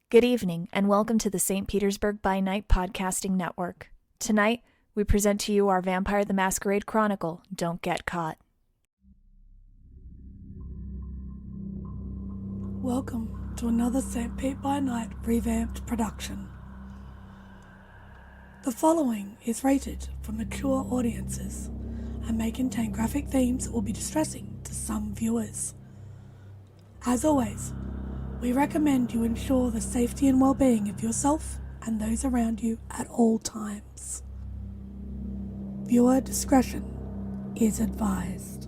Good evening, and welcome to the St. Petersburg By Night podcasting network. Tonight, we present to you our Vampire the Masquerade Chronicle, Don't Get Caught. Welcome to another St. Pete by Night revamped production. The following is rated for mature audiences and may contain graphic themes that will be distressing to some viewers. As always, we recommend you ensure the safety and well-being of yourself and those around you at all times. Viewer discretion is advised.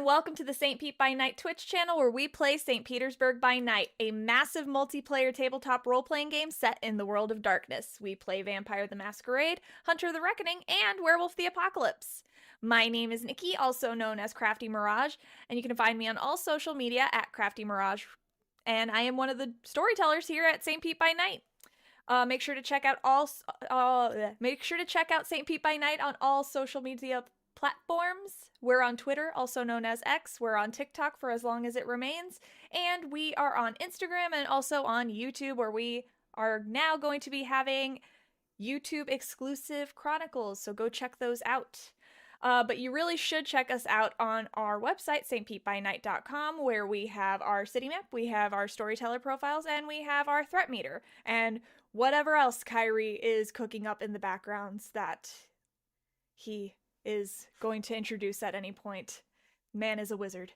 Welcome to the St. Pete by Night Twitch channel, where we play St. Petersburg by Night, a massive multiplayer tabletop role-playing game set in the world of darkness. We play Vampire the Masquerade, Hunter the Reckoning, and Werewolf the Apocalypse. My name is Nikki, also known as Crafty Mirage, and you can find me on all social media at Crafty Mirage, and I am one of the storytellers here at St. Pete by Night. Make sure to check out St. Pete by Night on all social media platforms. We're on Twitter, also known as X. We're on TikTok for as long as it remains. And we are on Instagram and also on YouTube, where we are now going to be having YouTube exclusive chronicles. So go check those out. But you really should check us out on our website, stpetbynight.com, where we have our city map, we have our storyteller profiles, and we have our threat meter. And whatever else Kyrie is cooking up in the backgrounds that he is going to introduce at any point. Man is a wizard.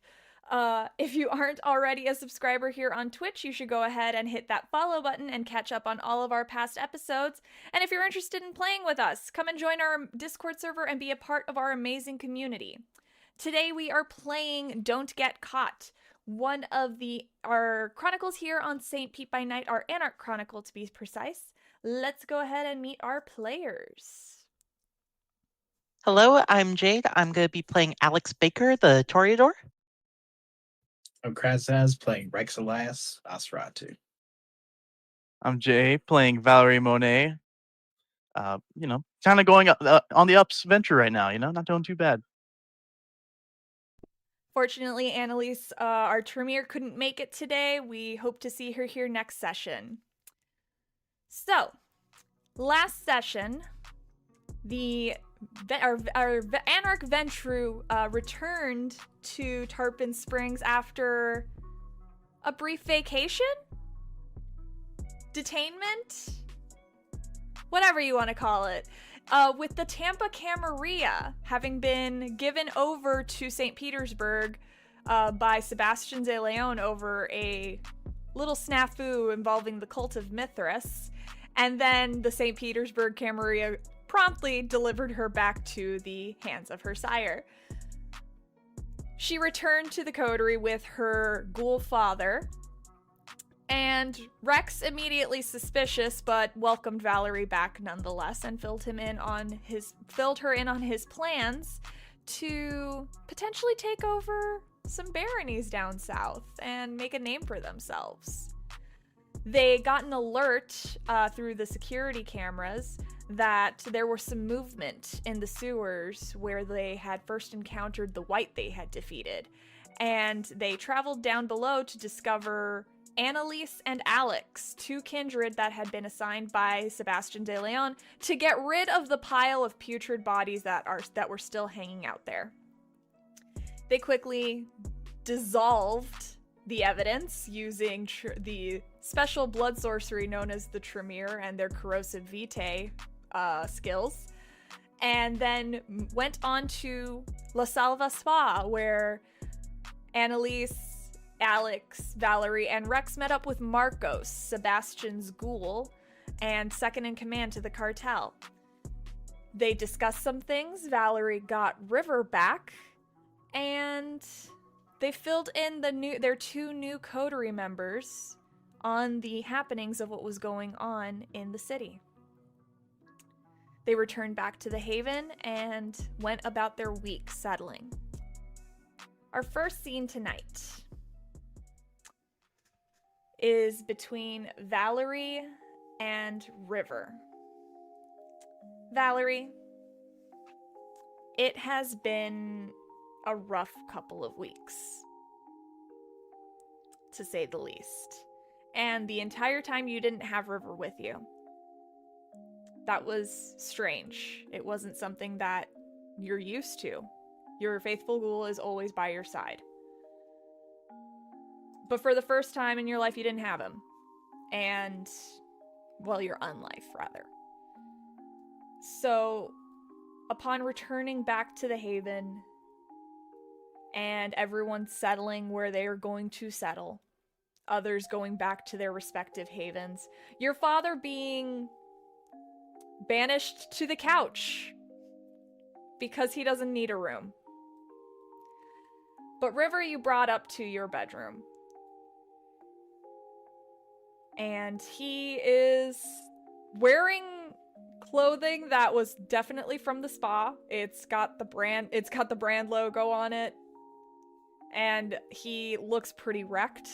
If you aren't already a subscriber here on Twitch, you should go ahead and hit that follow button and catch up on all of our past episodes. And if you're interested in playing with us, come and join our Discord server and be a part of our amazing community. Today we are playing Don't Get Caught. One of our chronicles here on St. Pete by Night, our Anarch Chronicle to be precise. Let's go ahead and meet our players. Hello, I'm Jade. I'm going to be playing Alex Baker, the Toreador. I'm Krazaz, playing Rex Elias, Nosferatu. I'm Jay, playing Valerie Monet. Kind of going on the ups venture right now, not doing too bad. Fortunately, Annalise, our Tremere, couldn't make it today. We hope to see her here next session. So, last session, our Anarch Ventru returned to Tarpon Springs after a brief vacation? Detainment? Whatever you want to call it. With the Tampa Camarilla having been given over to St. Petersburg by Sebastian de Leon over a little snafu involving the cult of Mithras. And then the St. Petersburg Camarilla promptly delivered her back to the hands of her sire. She returned to the coterie with her ghoul father, and Rex, immediately suspicious, but welcomed Valerie back nonetheless and filled her in on his plans to potentially take over some baronies down south and make a name for themselves. They got an alert through the security cameras that there was some movement in the sewers where they had first encountered the white they had defeated. And they traveled down below to discover Annalise and Alex, two kindred that had been assigned by Sebastian de Leon to get rid of the pile of putrid bodies that were still hanging out there. They quickly dissolved the evidence using the special blood sorcery known as the Tremere and their corrosive vitae skills, and then went on to La Salva Spa, where Annalise, Alex, Valerie, and Rex met up with Marcos, Sebastian's ghoul, and second in command to the cartel. They discussed some things, Valerie got River back, and they filled in their two new coterie members on the happenings of what was going on in the city. They returned back to the Haven and went about their week settling. Our first scene tonight is between Valerie and River. Valerie, it has been a rough couple of weeks, to say the least. And the entire time you didn't have River with you. That was strange. It wasn't something that you're used to. Your faithful ghoul is always by your side. But for the first time in your life, you didn't have him. And, well, your unlife, rather. So, upon returning back to the Haven, and everyone settling where they are going to settle, others going back to their respective havens, your father being banished to the couch because he doesn't need a room. But River, you brought up to your bedroom. And he is wearing clothing that was definitely from the spa. It's got the brand logo on it. And he looks pretty wrecked.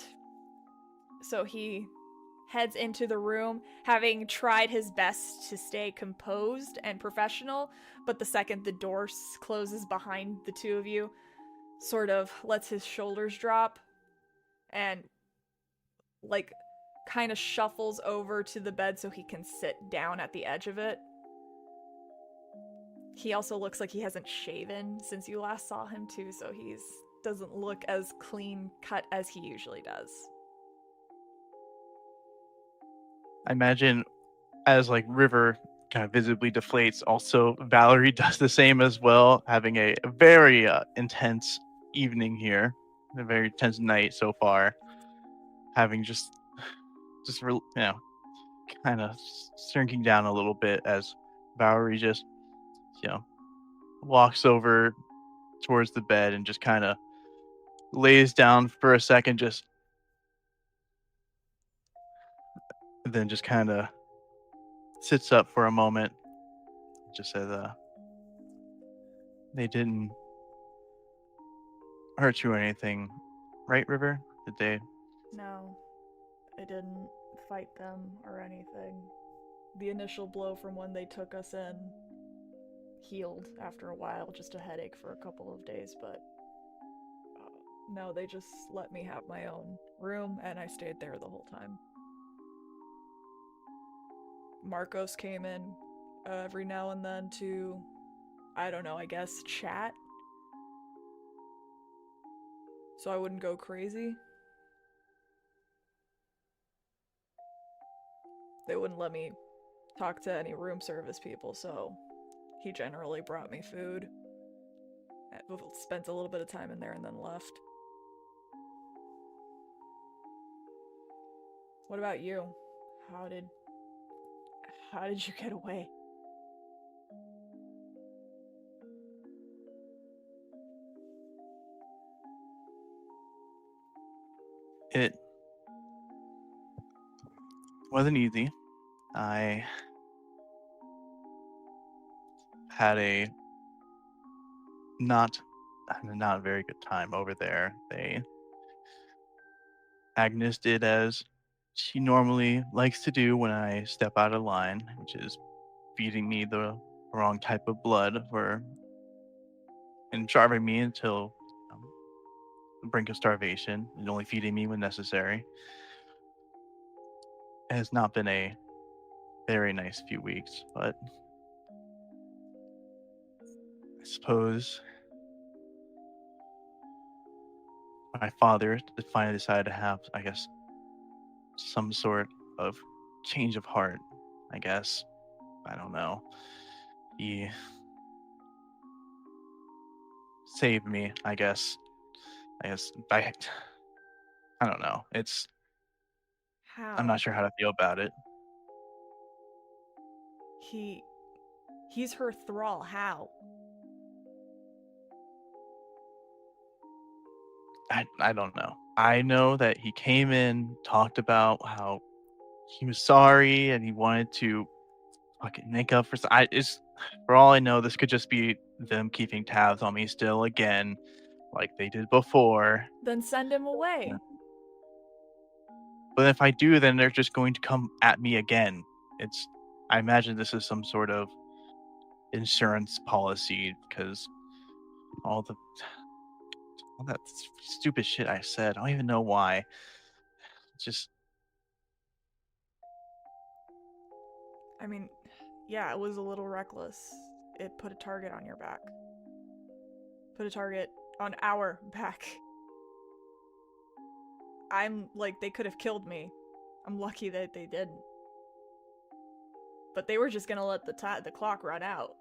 So he heads into the room, having tried his best to stay composed and professional, but the second the door closes behind the two of you, sort of lets his shoulders drop and, like, kind of shuffles over to the bed so he can sit down at the edge of it. He also looks like he hasn't shaven since you last saw him too, so he's doesn't look as clean cut as he usually does. I imagine as like River kind of visibly deflates, also Valerie does the same as well, having a very intense evening here, a very intense night so far, having just kind of shrinking down a little bit as Valerie just walks over towards the bed and just kind of lays down for a second, then just kind of sits up for a moment, just says, they didn't hurt you or anything, right, River? Did they? No, I didn't fight them or anything. The initial blow from when they took us in healed after a while, just a headache for a couple of days, but no, they just let me have my own room, and I stayed there the whole time. Marcos came in every now and then to, I don't know, I guess chat. So I wouldn't go crazy. They wouldn't let me talk to any room service people, so he generally brought me food. Spent a little bit of time in there and then left. What about you? How did you get away? It wasn't easy. I had a not very good time over there. Agnes did as she normally likes to do when I step out of line, which is feeding me the wrong type of blood and starving me until the brink of starvation and only feeding me when necessary. It has not been a very nice few weeks, but I suppose my father finally decided to have, I guess, some sort of change of heart, I guess. I don't know. He saved me, I guess. I don't know. How? I'm not sure how to feel about it. He's her thrall. How? I don't know. I know that he came in, talked about how he was sorry and he wanted to fucking make up for. For all I know, this could just be them keeping tabs on me still again, like they did before. Then send him away. Yeah. But if I do, then they're just going to come at me again. I imagine this is some sort of insurance policy because all that stupid shit I said. I don't even know why. Just I mean, yeah, it was a little reckless. It put a target on your back. Put a target on our back. I'm like, they could have killed me. I'm lucky that they didn't. But they were just gonna let the clock run out.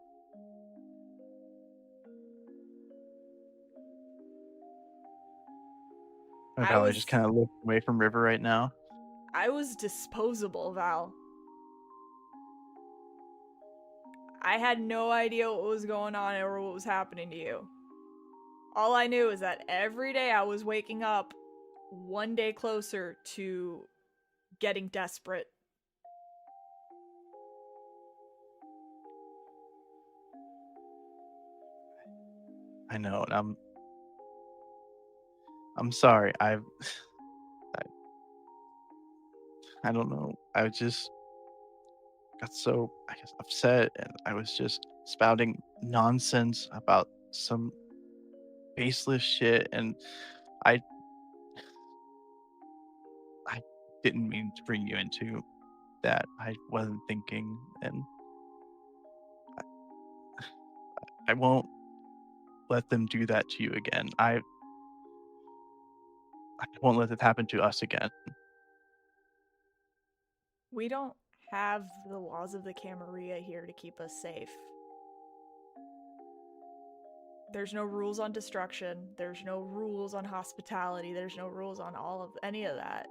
my Valerie just kind of looked away from River right now. I was disposable, Val. I had no idea what was going on or what was happening to you. All I knew is that every day I was waking up one day closer to getting desperate. I know, and I'm sorry. I don't know. I just got so, I guess, upset, and I was just spouting nonsense about some baseless shit, and I didn't mean to bring you into that. I wasn't thinking, and I won't let them do that to you again. I won't let it happen to us again. We don't have the laws of the Camarilla here to keep us safe. There's no rules on destruction. There's no rules on hospitality. There's no rules on any of that.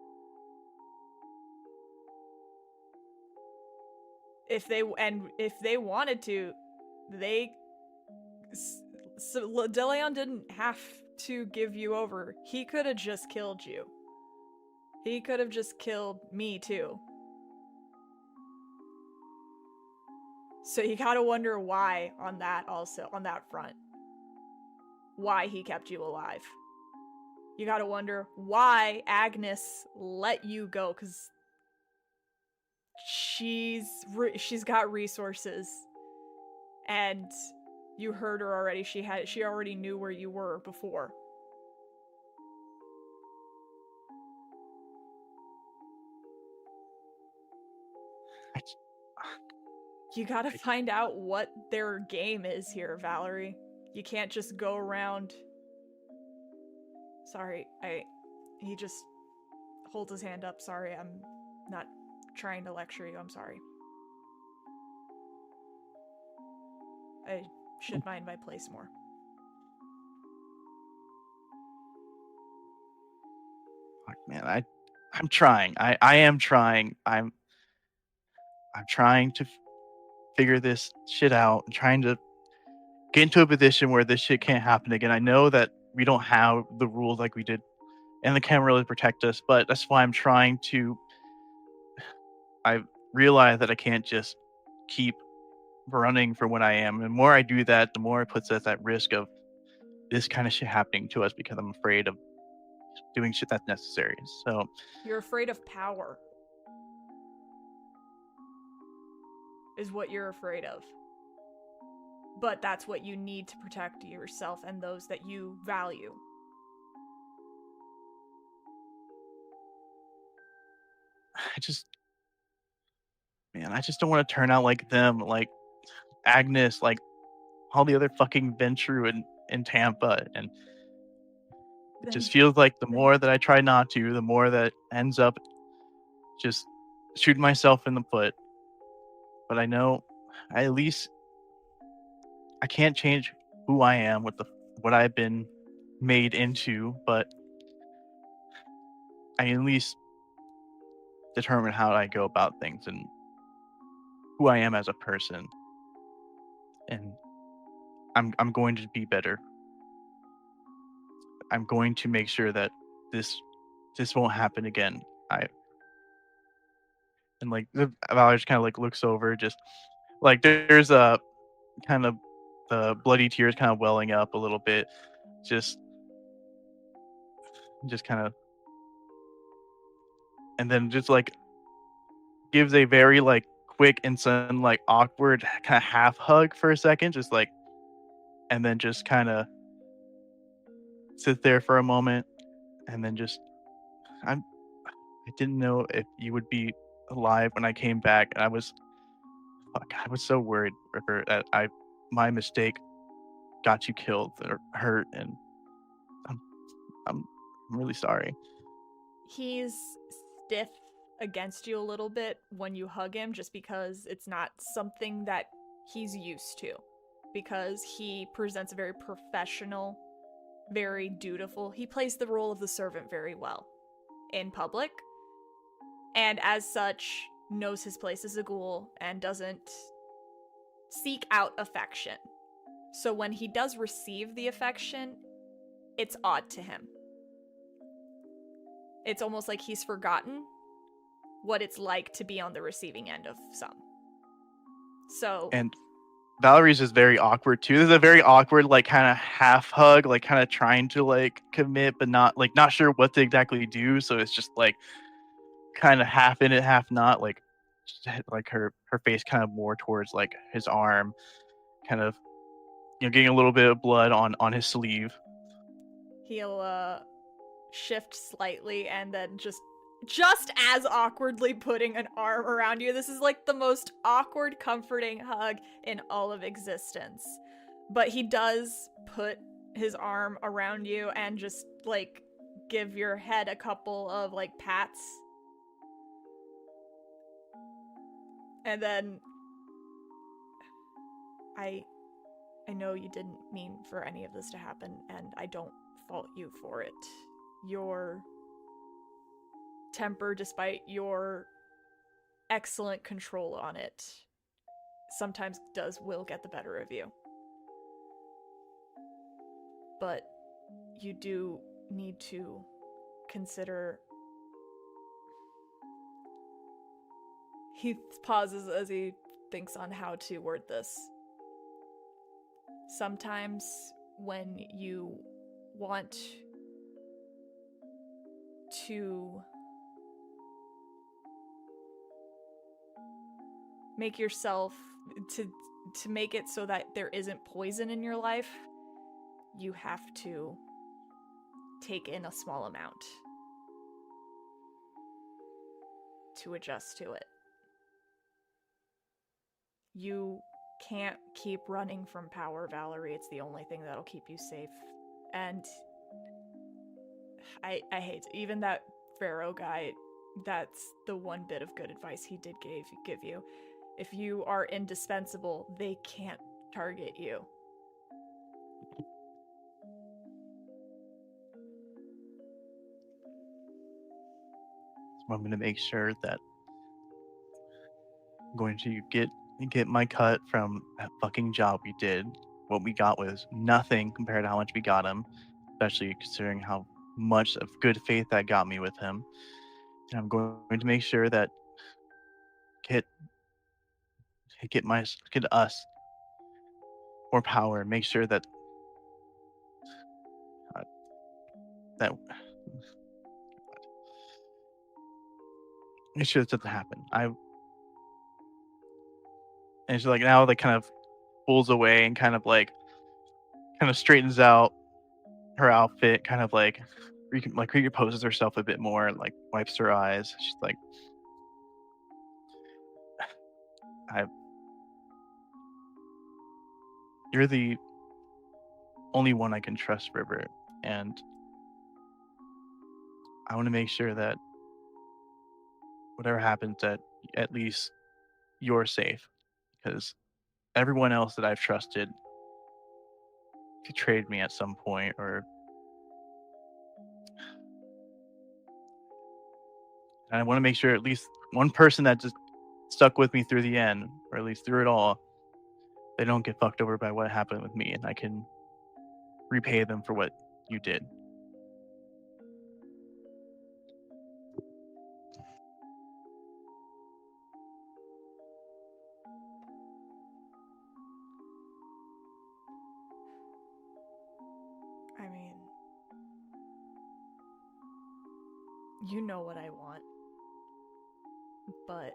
If they wanted to, DeLeon didn't have to give you over. He could have just killed you. He could have just killed me too. So you gotta wonder why on that front. Why he kept you alive. You gotta wonder why Agnes let you go, because she's got resources, and you heard her already. She already knew where you were before. You gotta find out what their game is here, Valerie. You can't just go around. Sorry, he just holds his hand up. Sorry, I'm not trying to lecture you. I'm sorry. I should mind my place more. Fuck, man, I'm trying. I am trying. I'm trying to figure this shit out. I'm trying to get into a position where this shit can't happen again. I know that we don't have the rules like we did, and the camera really protect us, but that's why I'm trying to. I realize that I can't just keep running from what I am. And the more I do that, the more it puts us at risk of this kind of shit happening to us because I'm afraid of doing shit that's necessary. So You're afraid of power. Is what you're afraid of. But that's what you need to protect yourself and those that you value. I just don't want to turn out like them, like Agnes, like all the other fucking Ventrue in Tampa. And it just feels like the more that I try not to, the more that ends up just shooting myself in the foot. But I know at least I can't change who I am with what I've been made into, but I at least determine how I go about things and who I am as a person. And I'm going to be better. I'm going to make sure that this won't happen again. And like Valerie just kind of like looks over, just like there's a kind of the bloody tears kind of welling up a little bit, just kind of, and then just like gives a very like quick and sudden like awkward kind of half hug for a second, just like, and then just kind of sit there for a moment, and then just I didn't know if you would be alive when I came back, and I was so worried, River, that my mistake got you killed or hurt, and I'm I'm really sorry. He's stiff against you a little bit when you hug him, just because it's not something that he's used to. Because he presents a very professional, very dutiful. He plays the role of the servant very well in public, and as such knows his place as a ghoul and doesn't seek out affection. So when he does receive the affection, it's odd to him. It's almost like he's forgotten what it's like to be on the receiving end of some. So, And Valerie's is very awkward too. There's a very awkward, like, kind of half hug, like kind of trying to like commit, but not sure what to exactly do. So it's just like kind of half in it, half not. Like her face kind of more towards like his arm, kind of, getting a little bit of blood on his sleeve. he'll shift slightly and then just as awkwardly putting an arm around you. This is like the most awkward, comforting hug in all of existence. But he does put his arm around you and just like give your head a couple of like pats. And then I know you didn't mean for any of this to happen, and I don't fault you for it. Your temper, despite your excellent control on it, sometimes will get the better of you. But you do need to consider... He pauses as he thinks on how to word this. Sometimes when you want to make yourself to make it so that there isn't poison in your life, you have to take in a small amount to adjust to it. You can't keep running from power, Valerie. It's the only thing that'll keep you safe. And I hate it. Even that Pharaoh guy, that's the one bit of good advice he did give you. If you are indispensable, they can't target you. So I'm going to make sure that I'm going to get my cut from that fucking job we did. What we got was nothing compared to how much we got him, especially considering how much of good faith that got me with him. And I'm going to make sure that get get us more power and make sure that uh, that make sure it doesn't happen. And she's like now like kind of pulls away and kind of straightens out her outfit, kind of like recomposes herself a bit more, like wipes her eyes. She's like, I you're the only one I can trust, River, and I want to make sure that whatever happens that at least you're safe because everyone else that I've trusted betrayed me at some point or and I want to make sure at least one person that just stuck with me through the end or at least through it all they don't get fucked over by what happened with me and I can repay them for what you did. I mean, you know what I want, but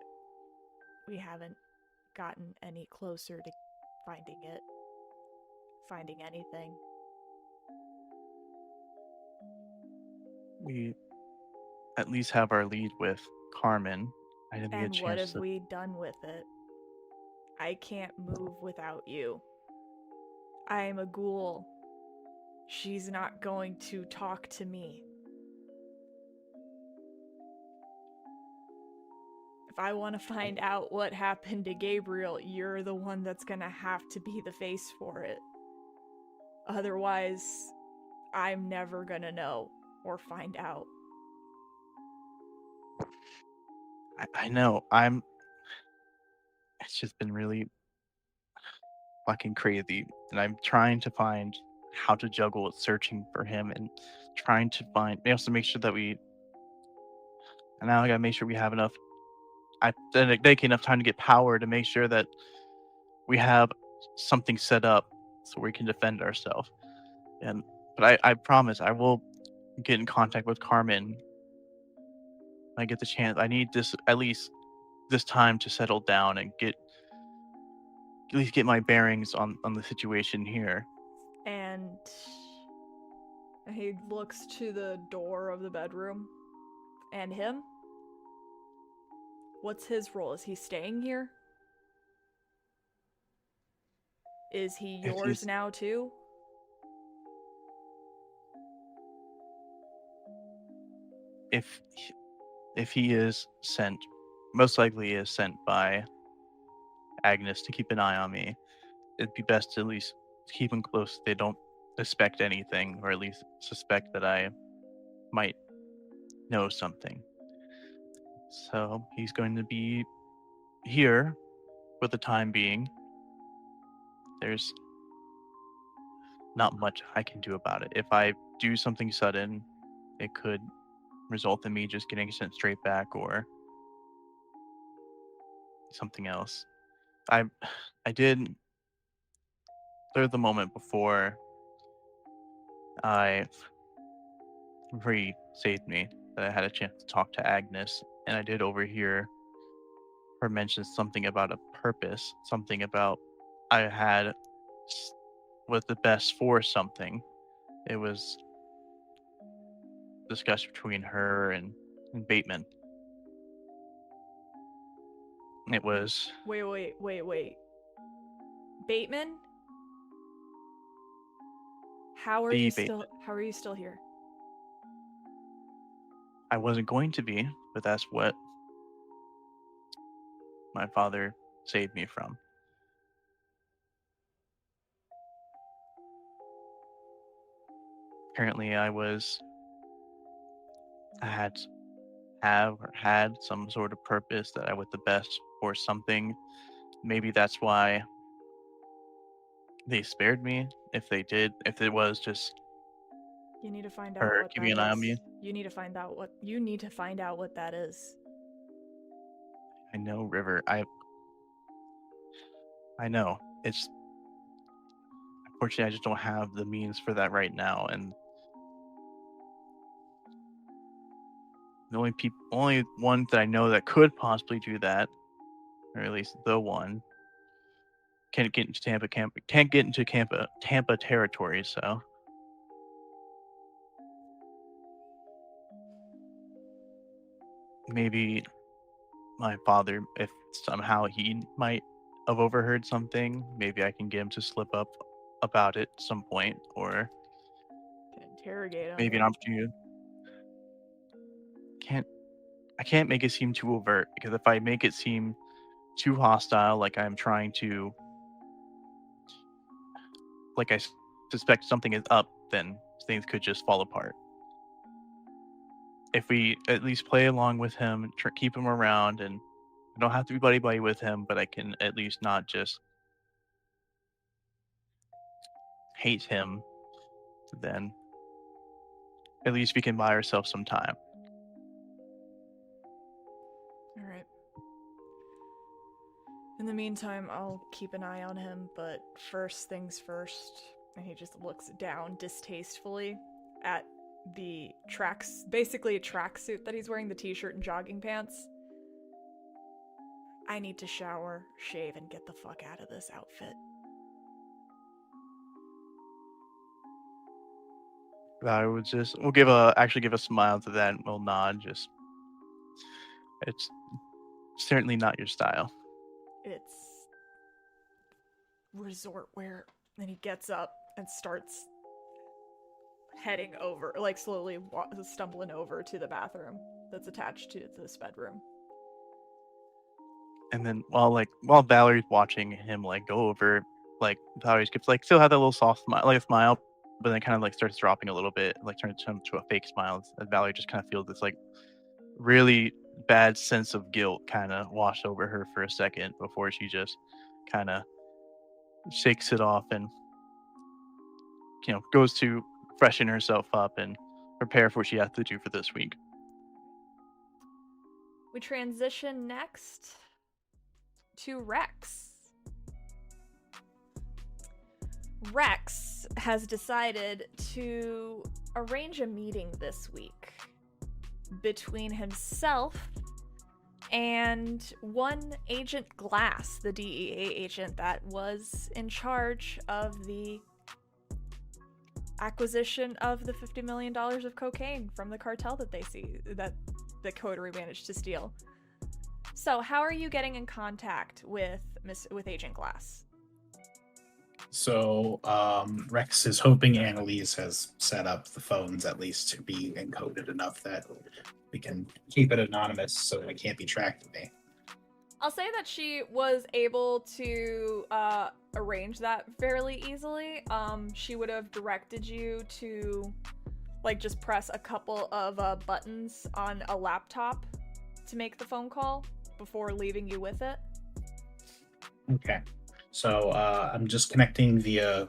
we haven't gotten any closer to finding anything. We at least have our lead with Carmen. I didn't get a And what chance have to. we done with it? I can't move without you. I am a ghoul. She's not going to talk to me. If I want to find out what happened to Gabriel, you're the one that's gonna have to be the face for it. Otherwise, I'm never gonna know or find out. I know. It's just been really fucking crazy, and I'm trying to find how to juggle searching for him and trying to find. We have to make sure that we. And now I gotta make sure we have enough. I dedicate enough time to get power to make sure that we have something set up so we can defend ourselves. And but I promise I will get in contact with Carmen when I get the chance. I need this at least this time to settle down and get at least get my bearings on the situation here. And he looks to the door of the bedroom. And him? What's his role? Is he staying here? Is he yours now too? If he is sent, most likely is sent by Agnes to keep an eye on me. It'd be best to at least keep them close. So they don't suspect anything, or at least suspect that I might know something. So he's going to be here for the time being. There's not much I can do about it. If I do something sudden, it could result in me just getting sent straight back or something else. I did clear the moment before Marie saved me that I had a chance to talk to Agnes, and I did overhear her mention something about a purpose, something about I had was the best for something. It was discussed between her and Bateman. It was Wait. Bateman? How are the you Bateman. still here? I wasn't going to be, but that's what my father saved me from. Apparently I had have or had some sort of purpose, that I was the best for something. Maybe that's why they spared me. If they did, if it was just You need to find out her what keeping that an eye on me. is. You need to find out what that is. I know, River. I know. It's unfortunately I just don't have the means for that right now, and the only one that I know that could possibly do that, or at least the one, can't get into Tampa territory. So maybe my father, if somehow he might have overheard something, maybe I can get him to slip up about it at some point, or To interrogate him. maybe an opportunity. I can't make it seem too overt, because if I make it seem too hostile, like I'm trying to, like I suspect something is up, then things could just fall apart. If we at least play along with him, keep him around, and I don't have to be buddy with him, but I can at least not just hate him, then at least we can buy ourselves some time. All right. In the meantime, I'll keep an eye on him, but first things first. And he just looks down distastefully at the basically a tracksuit that he's wearing, the t-shirt and jogging pants. I need to shower, shave, and get the fuck out of this outfit. I would we'll actually give a smile to that, and we'll nod. Just, it's certainly not your style. It's resort wear. And he gets up and starts heading over, like slowly stumbling over to the bathroom that's attached to this bedroom. And then while Valerie's watching him go over, Valerie's still have that little soft smile, but then kind of starts dropping a little bit, turns to a fake smile, as Valerie just kind of feels this really bad sense of guilt kind of wash over her for a second before she just kind of shakes it off and goes to freshen herself up and prepare for what she has to do for this week. We transition next to Rex. Rex has decided to arrange a meeting this week between himself and one Agent Glass, the DEA agent that was in charge of the acquisition of the $50 million of cocaine from the cartel that the coterie managed to steal. So, how are you getting in contact with Agent Glass? So, Rex is hoping Annalise has set up the phones at least to be encoded enough that we can keep it anonymous so it can't be tracked today. I'll say that she was able to arrange that fairly easily. She would have directed you to just press a couple of buttons on a laptop to make the phone call before leaving you with it. Okay. So I'm just connecting via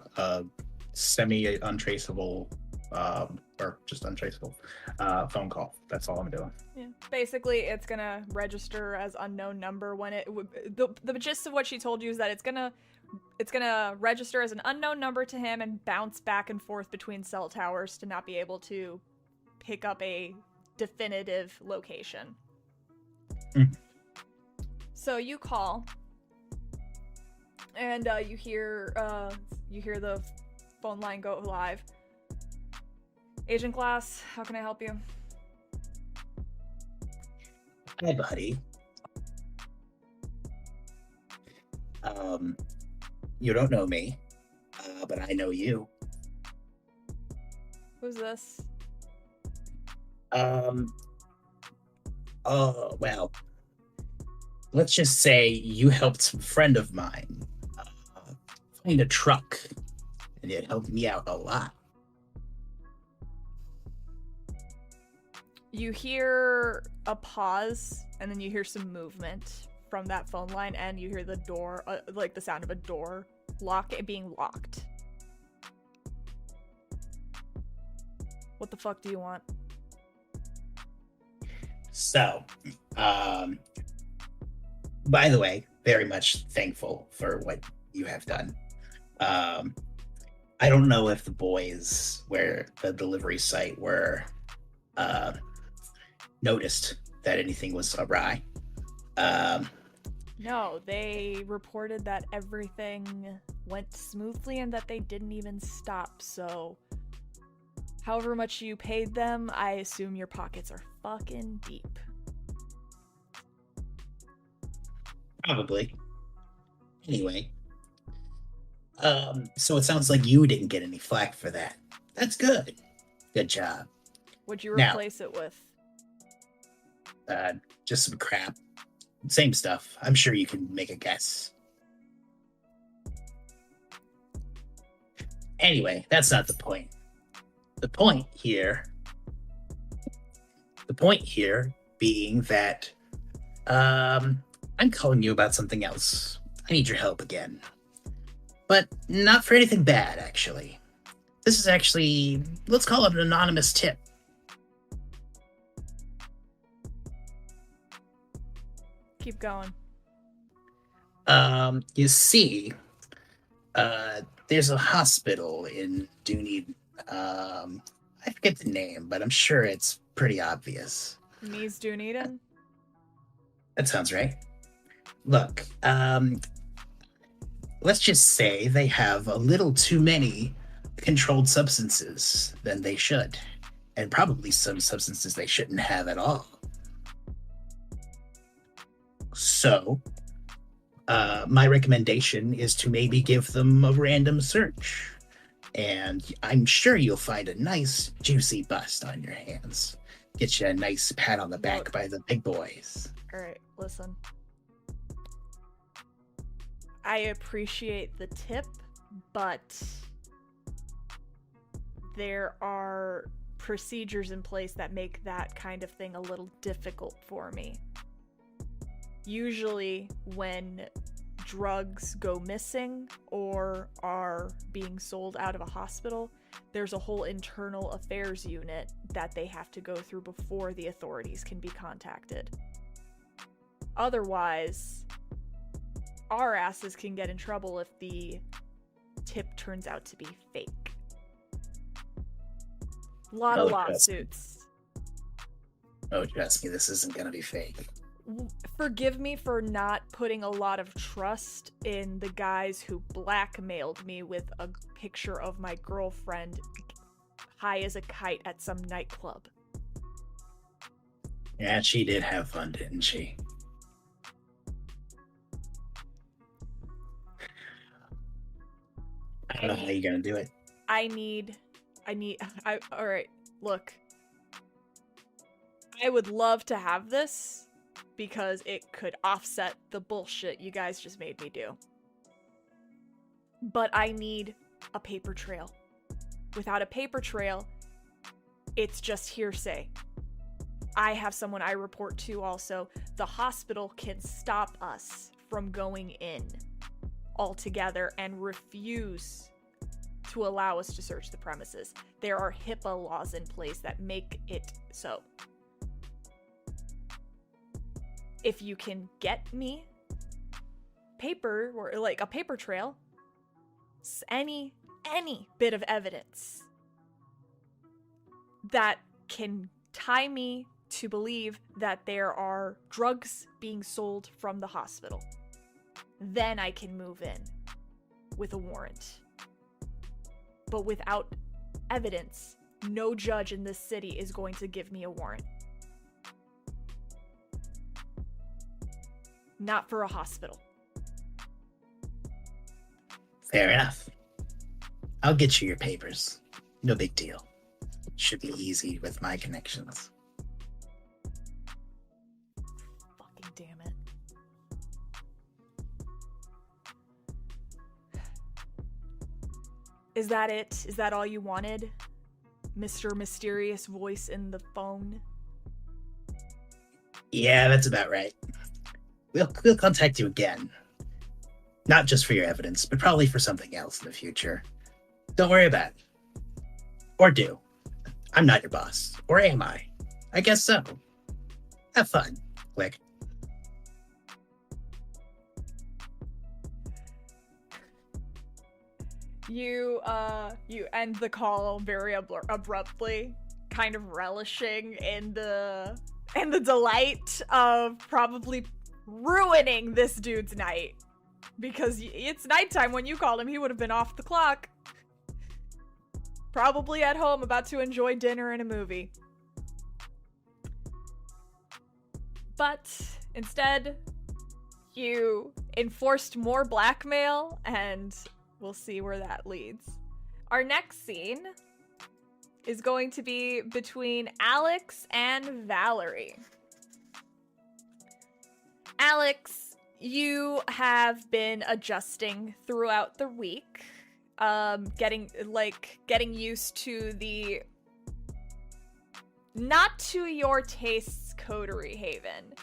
semi-untraceable or just untraceable phone call. That's all I'm doing. Yeah. Basically, it's gonna register as unknown number when the gist of what she told you is that it's gonna register as an unknown number to him and bounce back and forth between cell towers to not be able to pick up a definitive location. Mm. So you call, and you hear the phone line go live. Agent Glass, how can I help you? Hi, buddy. You don't know me, but I know you. Who's this? Well, let's just say you helped some friend of mine find a truck, and it helped me out a lot. You hear a pause, and then you hear some movement from that phone line, and you hear the door, like the sound of a door being locked. What the fuck do you want? So, by the way, very much thankful for what you have done. I don't know if the boys where the delivery site were noticed that anything was awry. No, they reported that everything went smoothly and that they didn't even stop, so however much you paid them, I assume your pockets are fucking deep. Probably. Anyway. So it sounds like you didn't get any flack for that. That's good. Good job. What'd you Now- replace it with? Just some crap. Same stuff. I'm sure you can make a guess. Anyway, that's not the point. The point here being that I'm calling you about something else. I need your help again. But not for anything bad, actually. This is actually, let's call it an anonymous tip. Keep going. You see, there's a hospital in Dunedin. I forget the name, but I'm sure it's pretty obvious. Mies Dunedin? That sounds right. Look, let's just say they have a little too many controlled substances than they should, and probably some substances they shouldn't have at all. So, my recommendation is to maybe give them a random search. And I'm sure you'll find a nice, juicy bust on your hands. Get you a nice pat on the back Look. by the big boys. Alright, listen. I appreciate the tip, but there are procedures in place that make that kind of thing a little difficult for me. Usually, when drugs go missing or are being sold out of a hospital, there's a whole internal affairs unit that they have to go through before the authorities can be contacted. Otherwise, our asses can get in trouble if the tip turns out to be fake. Lot of lawsuits. Oh, trust me, this isn't gonna be fake. Forgive me for not putting a lot of trust in the guys who blackmailed me with a picture of my girlfriend high as a kite at some nightclub. Yeah, she did have fun, didn't she? I don't know how you're gonna do it. Alright, look. I would love to have this because it could offset the bullshit you guys just made me do. But I need a paper trail. Without a paper trail, it's just hearsay. I have someone I report to also. The hospital can stop us from going in altogether and refuse to allow us to search the premises. There are HIPAA laws in place that make it so. If you can get me paper or like a paper trail, any bit of evidence that can tie me to believe that there are drugs being sold from the hospital, then I can move in with a warrant. But without evidence, no judge in this city is going to give me a warrant. Not for a hospital. Fair enough. I'll get you your papers. No big deal. Should be easy with my connections. Fucking damn it. Is that it? Is that all you wanted? Mr. Mysterious Voice in the phone? Yeah, that's about right. We'll contact you again. Not just for your evidence, but probably for something else in the future. Don't worry about it. Or do. I'm not your boss. Or am I? I guess so. Have fun. Click. You end the call very abruptly, kind of relishing in the delight of probably ruining this dude's night. Because it's nighttime when you called him, he would have been off the clock. Probably at home about to enjoy dinner and a movie. But instead, you enforced more blackmail, and we'll see where that leads. Our next scene is going to be between Alex and Valerie. Alex, you have been adjusting throughout the week, getting used to the not to your tastes coterie haven.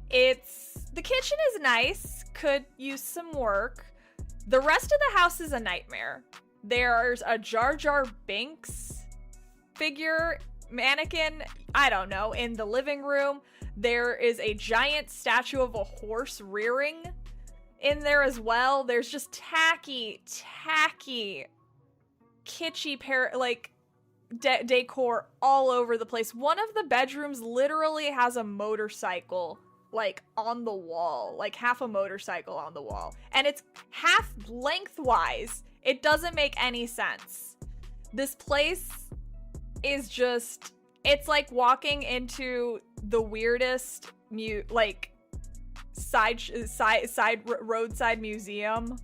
The kitchen is nice, could use some work. The rest of the house is a nightmare. There's a Jar Jar Binks figure, mannequin, I don't know, in the living room. There is a giant statue of a horse rearing in there as well. There's just tacky, kitschy decor all over the place. One of the bedrooms literally has a motorcycle on the wall, half a motorcycle on the wall, and it's half lengthwise. It doesn't make any sense. This place is just, it's like walking into the weirdest roadside museum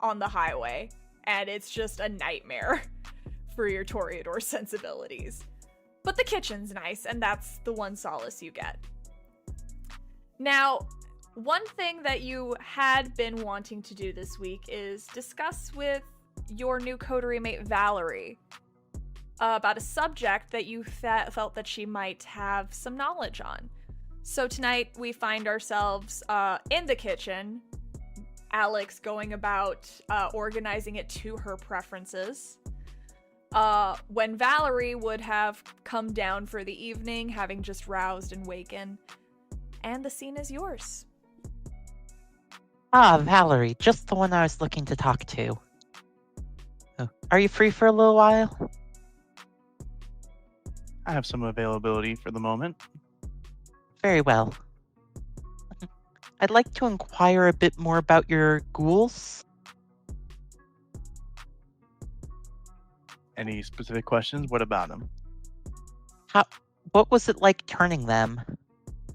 on the highway, and it's just a nightmare for your Toreador sensibilities. But the kitchen's nice, and that's the one solace you get. Now, one thing that you had been wanting to do this week is discuss with your new coterie mate Valerie about a subject that you felt that she might have some knowledge on. So tonight we find ourselves in the kitchen, Alex going about organizing it to her preferences, when Valerie would have come down for the evening, having just roused and waken. And the scene is yours. Ah, Valerie, just the one I was looking to talk to. Oh, are you free for a little while? I have some availability for the moment. Very well. I'd like to inquire a bit more about your ghouls. Any specific questions? What about them? What was it like turning them?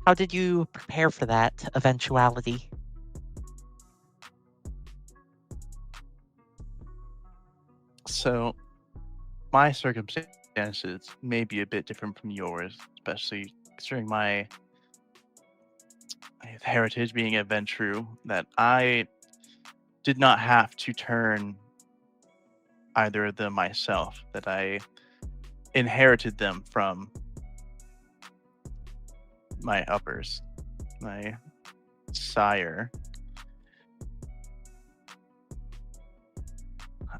How did you prepare for that eventuality? So, my circumstances may be a bit different from yours, especially considering my heritage being a Ventru, that I did not have to turn either of them myself, that I inherited them from my uppers, my sire.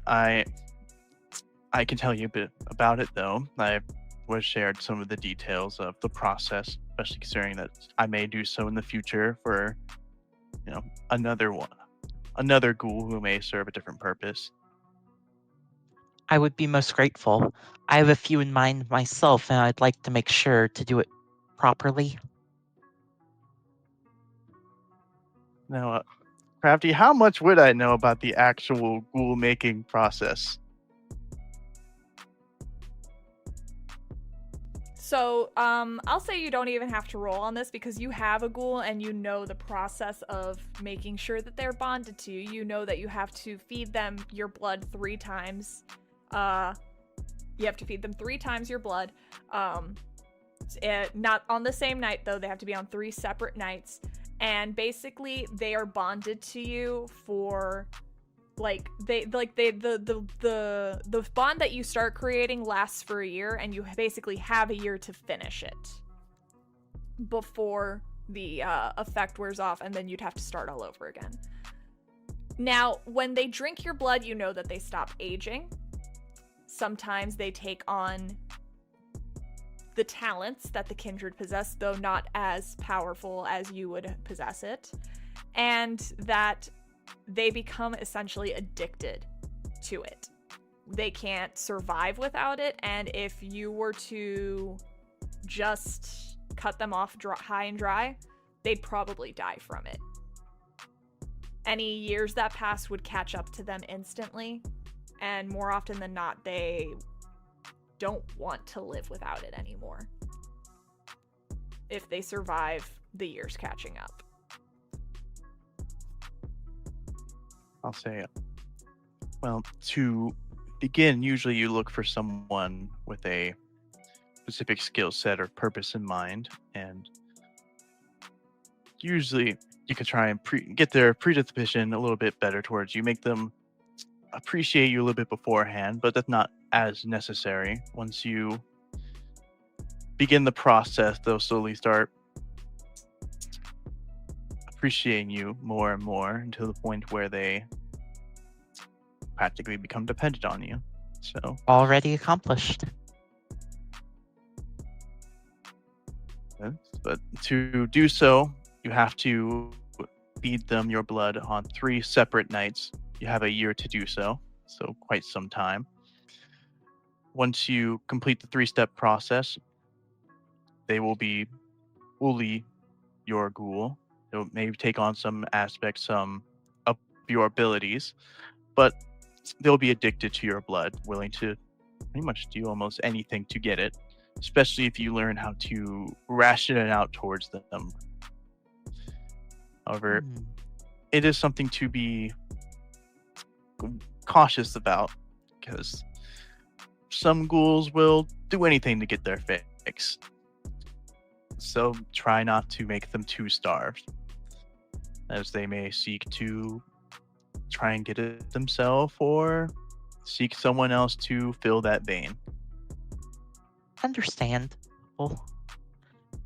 I can tell you a bit about it, though. I was shared some of the details of the process, especially considering that I may do so in the future for, another ghoul who may serve a different purpose. I would be most grateful. I have a few in mind myself, and I'd like to make sure to do it properly. Now, Crafty, how much would I know about the actual ghoul making process? So, I'll say you don't even have to roll on this because you have a ghoul and you know the process of making sure that they're bonded to you. You know that you have to feed them your blood 3 times. You have to feed them 3 times your blood. Not on the same night, though. They have to be on 3 separate nights. And basically, they are bonded to you for... the bond that you start creating lasts for a year, and you basically have a year to finish it before the effect wears off, and then you'd have to start all over again. Now, when they drink your blood, you know that they stop aging. Sometimes they take on the talents that the kindred possess, though not as powerful as you would possess it, and that they become essentially addicted to it. They can't survive without it, and if you were to just cut them off high and dry, they'd probably die from it. Any years that pass would catch up to them instantly, and more often than not, they don't want to live without it anymore if they survive the years catching up. I'll say it. Well, to begin, usually you look for someone with a specific skill set or purpose in mind, and usually you can try and get their predisposition a little bit better towards you, make them appreciate you a little bit beforehand, but that's not as necessary. Once you begin the process, they'll slowly start appreciating you more and more until the point where they practically become dependent on you. So Already accomplished. but to do so, you have to feed them your blood on 3 separate nights. You have a year to do so, so quite some time. Once you complete the 3-step process, they will be fully your ghoul. They'll maybe take on some aspects of your abilities, but they'll be addicted to your blood, willing to pretty much do almost anything to get it, especially if you learn how to ration it out towards them. However, it is something to be cautious about, because some ghouls will do anything to get their fix. So try not to make them too starved, as they may seek to try and get it themselves or seek someone else to fill that vein. Understandable.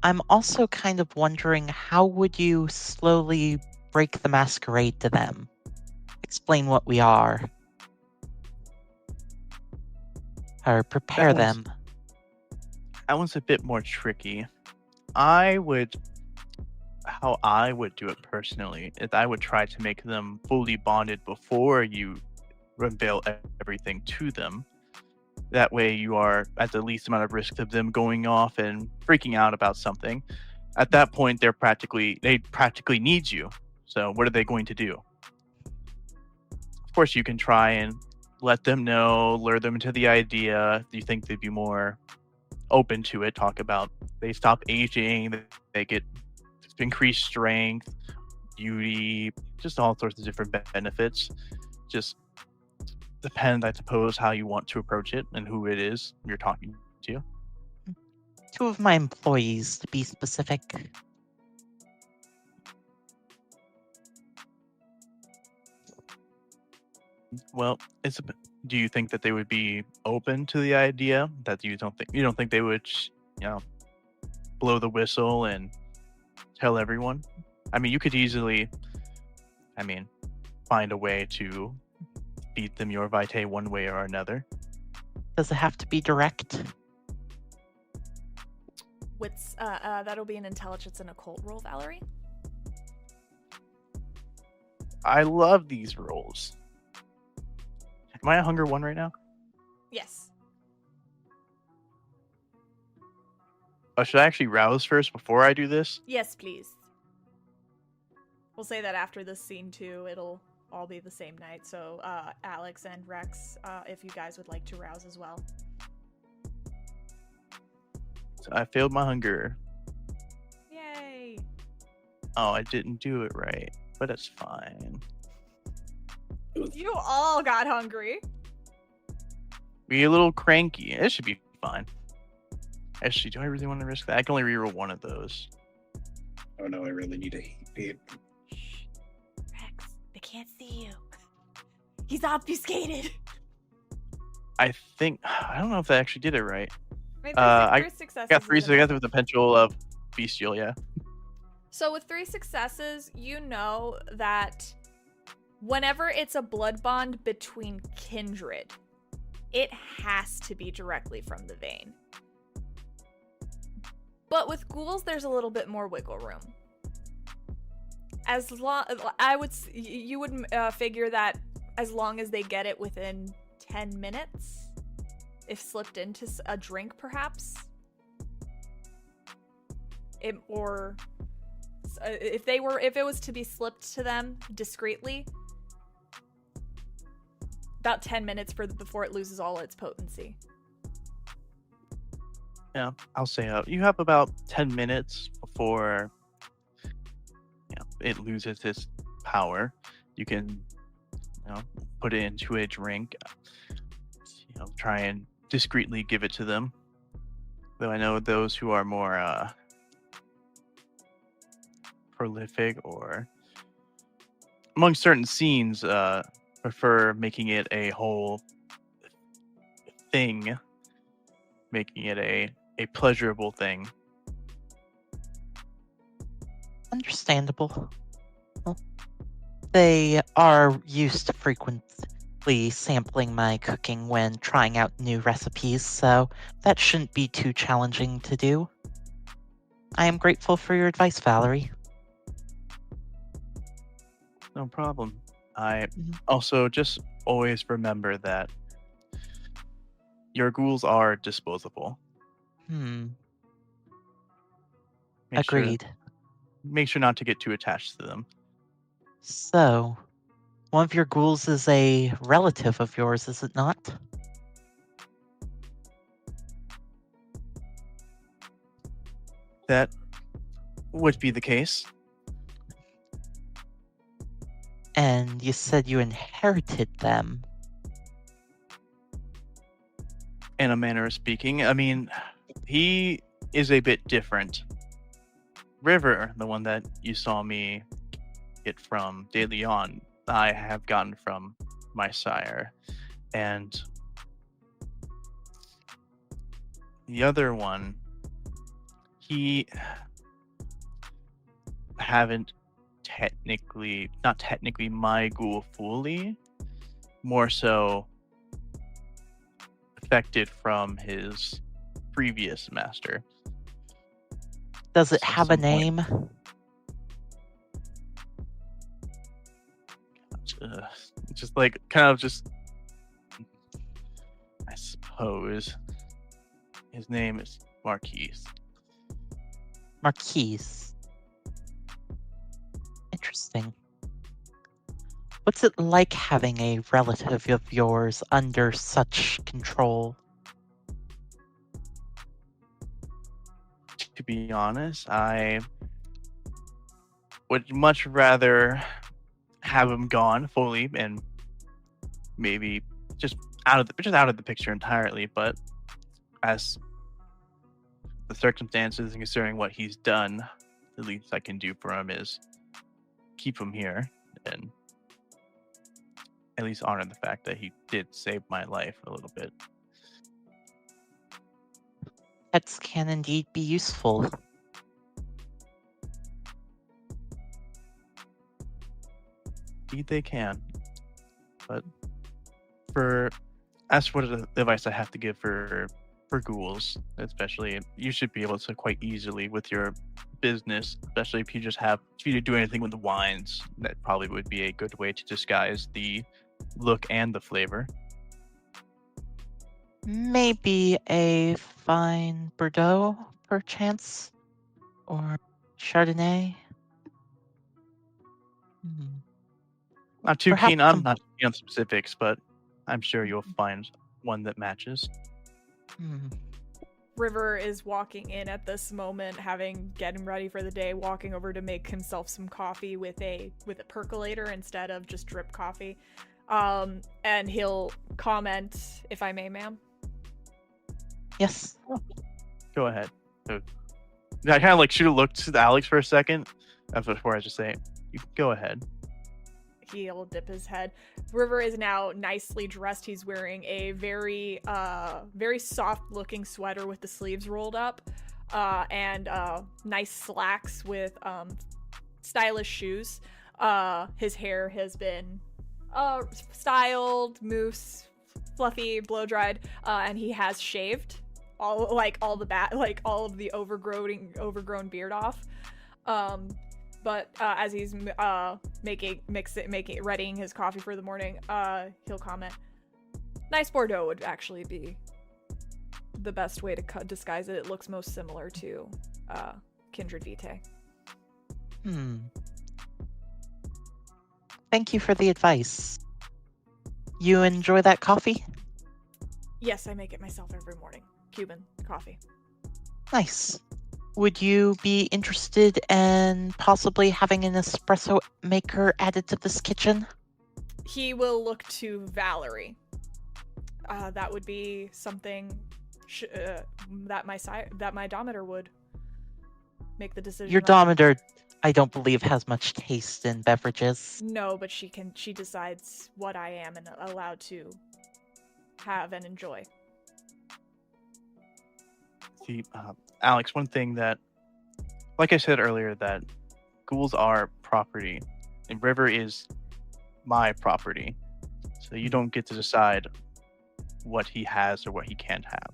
I'm also kind of wondering, how would you slowly break the masquerade to them? Explain what we are. Or prepare them. That one's a bit more tricky. How I would do it personally is I would try to make them fully bonded before you reveal everything to them. That way you are at the least amount of risk of them going off and freaking out about something. At that point, they practically need you. So what are they going to do? Of course, you can try and let them know, lure them into the idea. You think they'd be more open to it. Talk about they stop aging, they get increased strength, beauty, just all sorts of different benefits. Just depends, I suppose, how you want to approach it and who it is you're talking to. 2 of my employees, to be specific. Well, do you think that they would be open to the idea? That you don't think they would, blow the whistle and tell everyone? I mean, you could easily, find a way to feed them your vitae one way or another. Does it have to be direct? What's that'll be an intelligence and occult roll, Valerie. I love these rolls. Am I a hunger 1 right now? Yes. Oh, should I actually rouse first before I do this? Yes, please. We'll say that after this scene too, it'll all be the same night. So, Alex and Rex, if you guys would like to rouse as well. So I failed my hunger. Yay! Oh, I didn't do it right, but it's fine. You all got hungry. Be a little cranky. It should be fine. Actually, do I really want to risk that? I can only reroll 1 of those. Oh no, I really need a heat. Shh. Rex, they can't see you. He's obfuscated. I don't know if I actually did it right. Wait, I successes got 3 is enough. successes with the potential of bestial, yeah. So with 3 successes, you know that whenever it's a blood bond between kindred, it has to be directly from the vein. But with ghouls, there's a little bit more wiggle room. You would figure that as long as they get it within 10 minutes, if slipped into a drink, perhaps, if it was to be slipped to them discreetly, about 10 minutes before it loses all its potency. Yeah, I'll say you have about 10 minutes before it loses its power. You can put it into a drink, try and discreetly give it to them. Though I know those who are more prolific or among certain scenes prefer making it a whole thing, making it a pleasurable thing. Understandable. Well, they are used to frequently sampling my cooking when trying out new recipes, so that shouldn't be too challenging to do. I am grateful for your advice, Valerie. No problem. I also just always remember that your ghouls are disposable. Agreed. Make sure not to get too attached to them. So, one of your ghouls is a relative of yours, is it not? That would be the case. And you said you inherited them. In a manner of speaking. I mean, he is a bit different. River, the one that you saw me get from De Leon, I have gotten from my sire. And the other one, he not technically my ghoul fully, more so affected from his previous master. Does it have a name? Just I suppose his name is Marquise. Marquise. Interesting. What's it like having a relative of yours under such control? To be honest, I would much rather have him gone fully and maybe just out of the picture entirely. But as the circumstances and considering what he's done, the least I can do for him is keep him here and at least honor the fact that he did save my life a little bit. Pets can indeed be useful. Indeed they can. But as for the advice I have to give for ghouls, especially, you should be able to quite easily with your business, especially if you do anything with the wines, that probably would be a good way to disguise the look and the flavor. Maybe a fine Bordeaux, perchance? Or Chardonnay? Not too Perhaps keen on specifics, but I'm sure you'll find one that matches. River is walking in at this moment, getting ready for the day, walking over to make himself some coffee with a percolator instead of just drip coffee. And he'll comment, if I may, ma'am. Yes. Go ahead. So, I kind of should have looked at Alex for a second before I just say, you can go ahead. He'll dip his head. River is now nicely dressed. He's wearing a very soft looking sweater with the sleeves rolled up. and nice slacks with stylish shoes. His hair has been styled, mousse, fluffy, blow dried, and he has shaved all of the overgrown beard off. But as he's readying his coffee for the morning, he'll comment, "Nice Bordeaux would actually be the best way to disguise it. It looks most similar to Kindred Vitae." Thank you for the advice. You enjoy that coffee? Yes, I make it myself every morning. Cuban coffee. Nice. Would you be interested in possibly having an espresso maker added to this kitchen? He will look to Valerie. That would be something that my Dometer would make the decision. Your Dometer, I don't believe, has much taste in beverages. No, but she decides what I am and allowed to have and enjoy. See, Alex, one thing that, like I said earlier, that ghouls are property, and River is my property. So you don't get to decide what he has or what he can't have.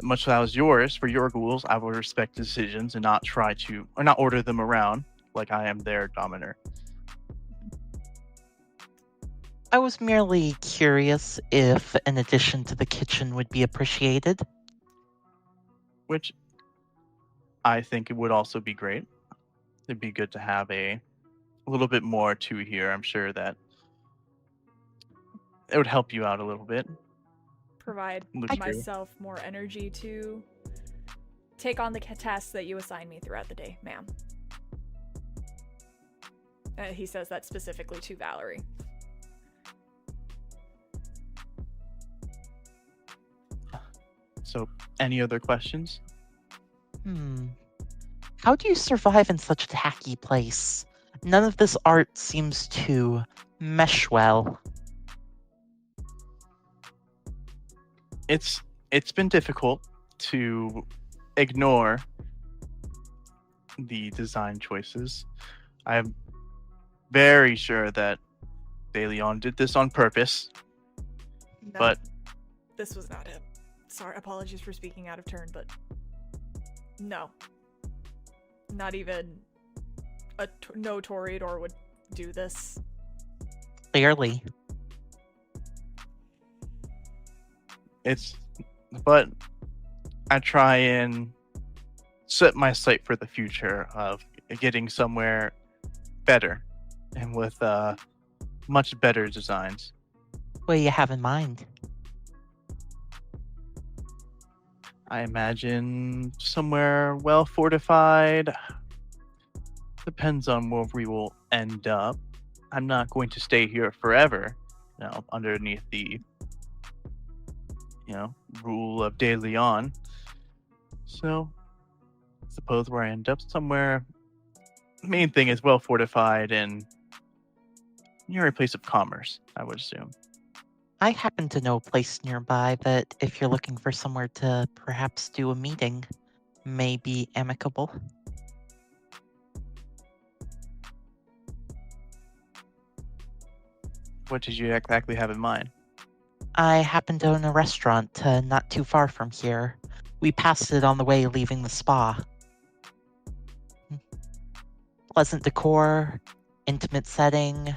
Much as I was yours for your ghouls, I will respect decisions and not not order them around like I am their dominator. I was merely curious if an addition to the kitchen would be appreciated. Which I think it would also be great. It'd be good to have a little bit more to here. I'm sure that it would help you out a little bit. Provide myself more energy to take on the tasks that you assign me throughout the day, ma'am. He says that specifically to Valerie. So, any other questions? How do you survive in such a tacky place? None of this art seems to mesh well. It's been difficult to ignore the design choices. I'm very sure that De Leon did this on purpose. No, but this was not him. Sorry, apologies for speaking out of turn, but no. Not even no Toreador would do this. Clearly. But I try and set my sight for the future of getting somewhere better and with much better designs. What do you have in mind? I imagine somewhere well fortified. Depends on where we will end up. I'm not going to stay here forever, underneath the rule of De Leon. So I suppose where I end up, somewhere, main thing is well fortified and near a place of commerce, I would assume. I happen to know a place nearby that, if you're looking for somewhere to perhaps do a meeting, may be amicable. What did you exactly have in mind? I happen to own a restaurant not too far from here. We passed it on the way leaving the spa. Pleasant decor, intimate setting,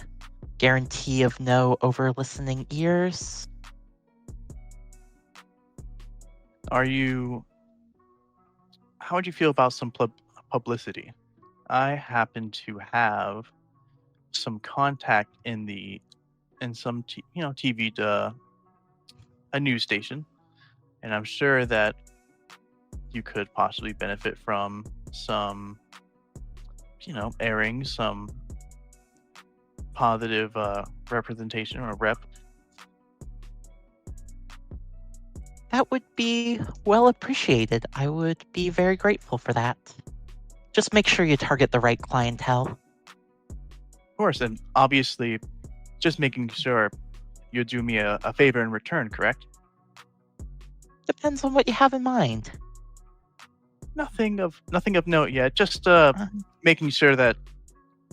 guarantee of no over-listening ears. How would you feel about some publicity? I happen to have some contact in some TV, a news station, and I'm sure that you could possibly benefit from some, airing some positive representation or rep. That would be well appreciated. I would be very grateful for that. Just make sure you target the right clientele. Of course, and obviously, just making sure you'll do me a favor in return, correct? Depends on what you have in mind. Nothing of note yet. Just making sure that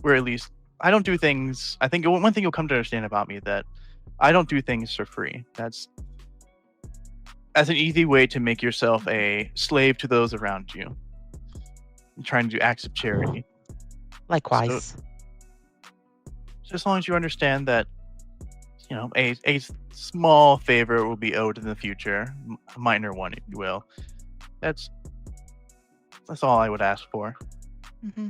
we're at least. I don't do things. I think one thing you'll come to understand about me that I don't do things for free. That's an easy way to make yourself a slave to those around you. I'm trying to do acts of charity. Likewise. So as long as you understand that, a small favor will be owed in the future, a minor one, if you will. That's all I would ask for. Mm-hmm.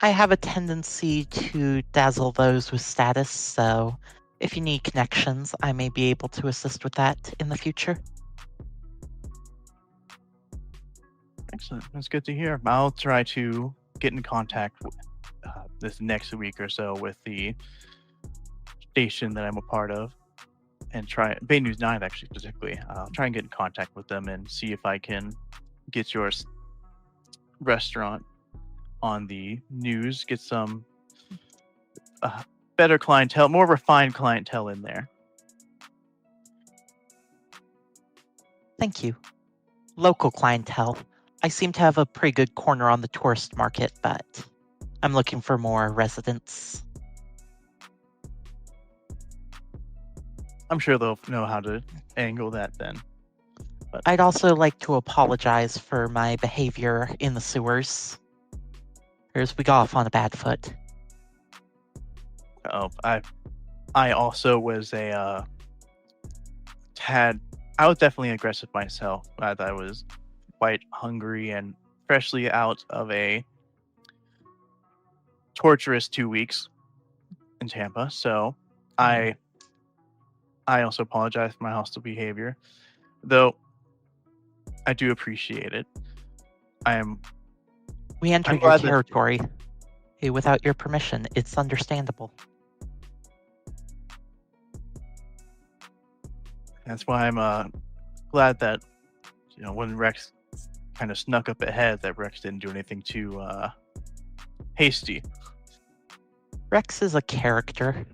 I have a tendency to dazzle those with status, so if you need connections, I may be able to assist with that in the future. Excellent. That's good to hear. I'll try to get in contact with, this next week or so with the station that I'm a part of, and try Bay News 9 actually specifically. Try and get in contact with them and see if I can get your restaurant on the news. Get some better clientele, more refined clientele in there. Thank you. Local clientele. I seem to have a pretty good corner on the tourist market, but I'm looking for more residents. I'm sure they'll know how to angle that then. But I'd also like to apologize for my behavior in the sewers. As we got off on a bad foot. I also was I was definitely aggressive myself. I was quite hungry and freshly out of a torturous 2 weeks in Tampa, so I also apologize for my hostile behavior, though I do appreciate it. We entered your territory without your permission. It's understandable. That's why I'm glad that when Rex kind of snuck up ahead, that Rex didn't do anything too hasty. Rex is a character.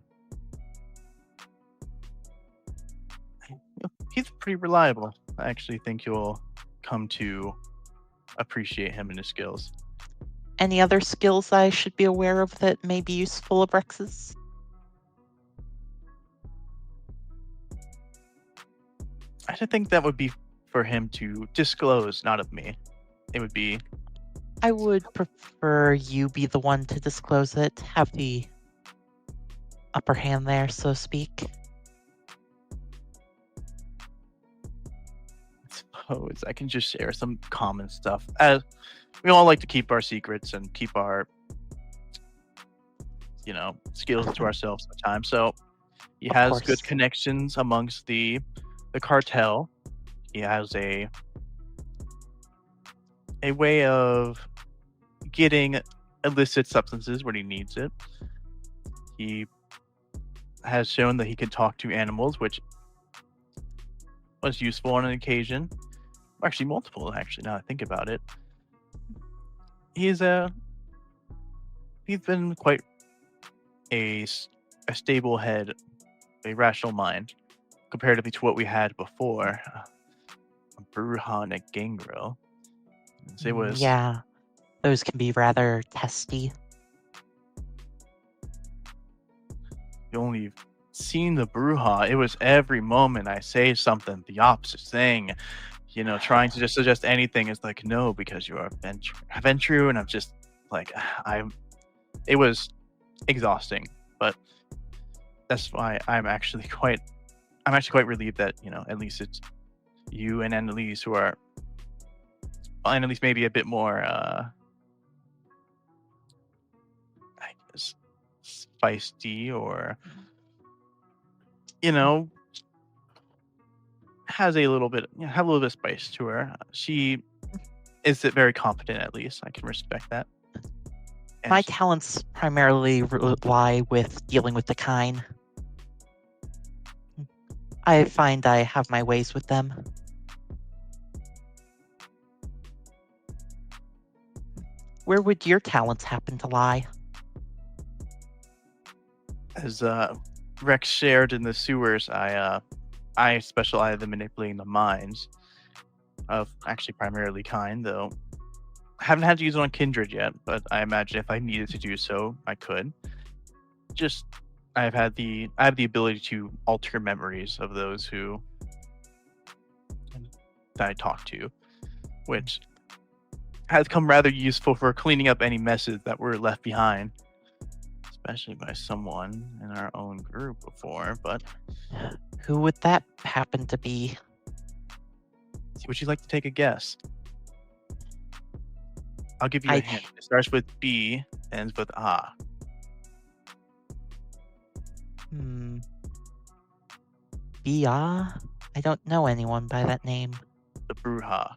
He's pretty reliable. I actually think you'll come to appreciate him and his skills. Any other skills I should be aware of that may be useful of Rex's? I should think that would be for him to disclose, not of me. It would be... I would prefer you be the one to disclose it. Have the upper hand there, so to speak. I suppose I can just share some common stuff. As we all like to keep our secrets and keep our, skills to ourselves sometimes. So he has good connections amongst the cartel. He has a way of getting illicit substances when he needs it. He has shown that he can talk to animals, which was useful on an occasion. Actually, multiple, actually, now I think about it. He's been quite a stable head, a rational mind, comparatively to what we had before. A Bruja and a Gangrel. It was... Yeah, those can be rather testy. You only seen the Bruja. It was every moment I say something, the opposite thing. Trying to just suggest anything is like, no, because you are Ventru, and I'm just like, it was exhausting, but that's why I'm actually quite relieved that, at least it's you and Annalise who are, well, Annalise maybe a bit more, I guess, feisty, or, have a little bit of spice to her. She is very competent, at least. I can respect that. And My talents primarily lie with dealing with the kind. I find I have my ways with them. Where would your talents happen to lie? As Rex shared in the sewers, I specialize in manipulating the minds. of actually primarily kind, though. I haven't had to use it on Kindred yet, but I imagine if I needed to do so, I could. Just I have the ability to alter memories of those that I talk to, which has come rather useful for cleaning up any messes that were left behind, especially by someone in our own group before. But Who would that happen to be? would you like to take a guess? I'll give you a hint. It starts with B, ends with A. Bia? I don't know anyone by that name. The Bruja.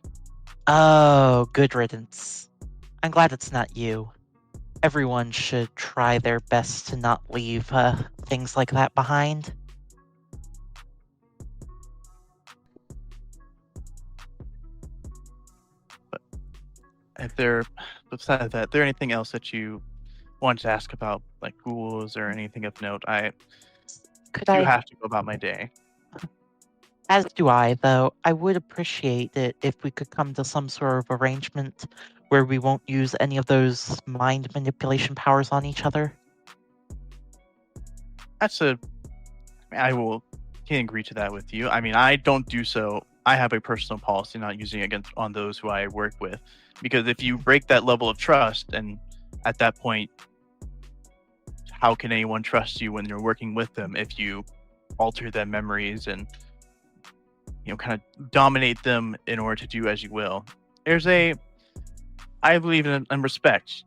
Oh, good riddance. I'm glad it's not you. Everyone should try their best to not leave things like that behind. Besides that, is there anything else that you wanted to ask about, like ghouls or anything of note? I have to go about my day. As do I, though. I would appreciate it if we could come to some sort of arrangement where we won't use any of those mind manipulation powers on each other. I can agree to that with you. I mean, I don't do so. I have a personal policy not using it on those who I work with, because if you break that level of trust, and at that point, how can anyone trust you when you're working with them if you alter their memories and kind of dominate them in order to do as you will? I believe in respect.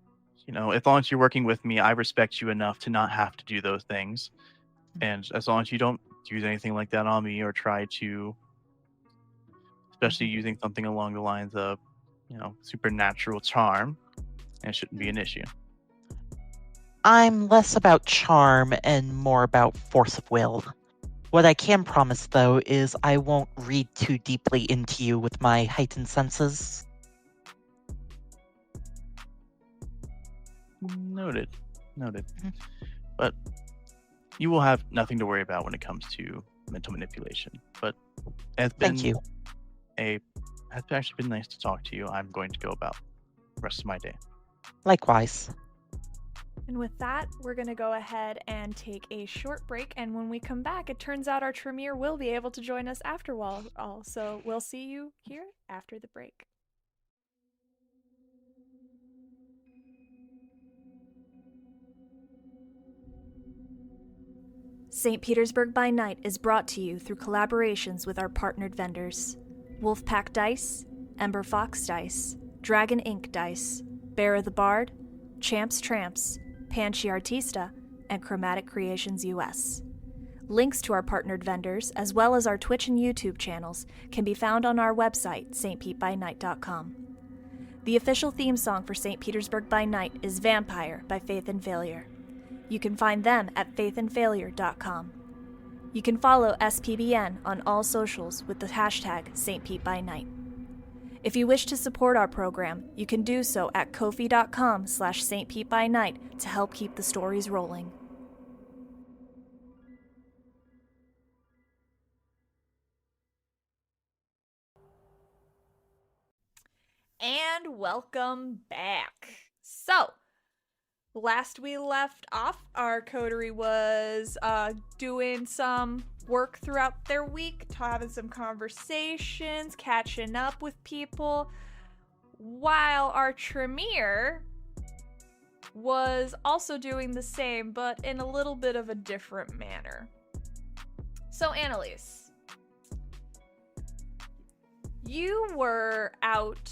As long as you're working with me, I respect you enough to not have to do those things. And as long as you don't use anything like that on me or try to, especially using something along the lines of, supernatural charm, it shouldn't be an issue. I'm less about charm and more about force of will. What I can promise, though, is I won't read too deeply into you with my heightened senses. Noted. But you will have nothing to worry about when it comes to mental manipulation. But Thank you. It's actually been nice to talk to you. I'm going to go about the rest of my day. Likewise. And with that, we're going to go ahead and take a short break. And when we come back, it turns out our Tremere will be able to join us after all. So we'll see you here after the break. St. Petersburg by Night is brought to you through collaborations with our partnered vendors: Wolfpack Dice, Ember Fox Dice, Dragon Ink Dice, Bear of the Bard, Champs Tramps, Panchi Artista, and Chromatic Creations US. Links to our partnered vendors, as well as our Twitch and YouTube channels, can be found on our website, stpbynight.com. The official theme song for St. Petersburg by Night is Vampire by Faith and Failure. You can find them at faithandfailure.com. You can follow SPbN on all socials with the hashtag StPeteByNight. If you wish to support our program, you can do so at ko-fi.com/StPeteByNight to help keep the stories rolling. And welcome back. So, last we left off, our coterie was doing some work throughout their week, having some conversations, catching up with people, while our Tremere was also doing the same, but in a little bit of a different manner. So, Annalise, you were out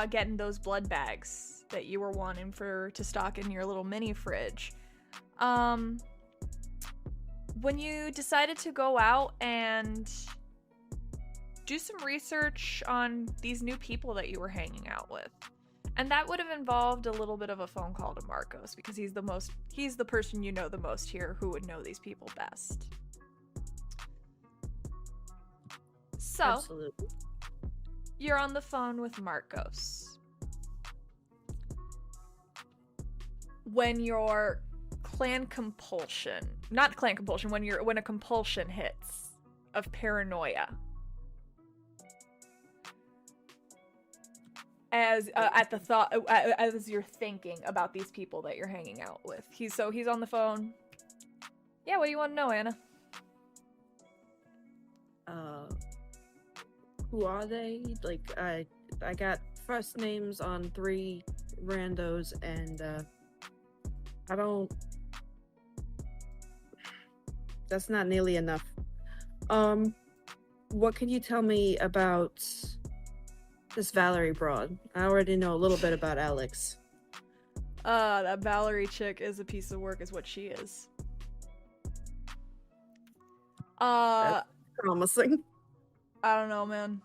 getting those blood bags that you were wanting to stock in your little mini fridge. When you decided to go out and do some research on these new people that you were hanging out with, and that would have involved a little bit of a phone call to Marcos, because he's the person you know the most here who would know these people best. So, absolutely. You're on the phone with Marcos. When your when a compulsion hits of paranoia, as at the thought as you're thinking about these people that you're hanging out with. He's on the phone. Yeah, what do you want to know, Anna? Who are they? Like, I got first names on 3 randos, and I don't. That's not nearly enough. What can you tell me about this Valerie broad? I already know a little bit about Alex. That Valerie chick is a piece of work, is what she is. That's promising. I don't know, man.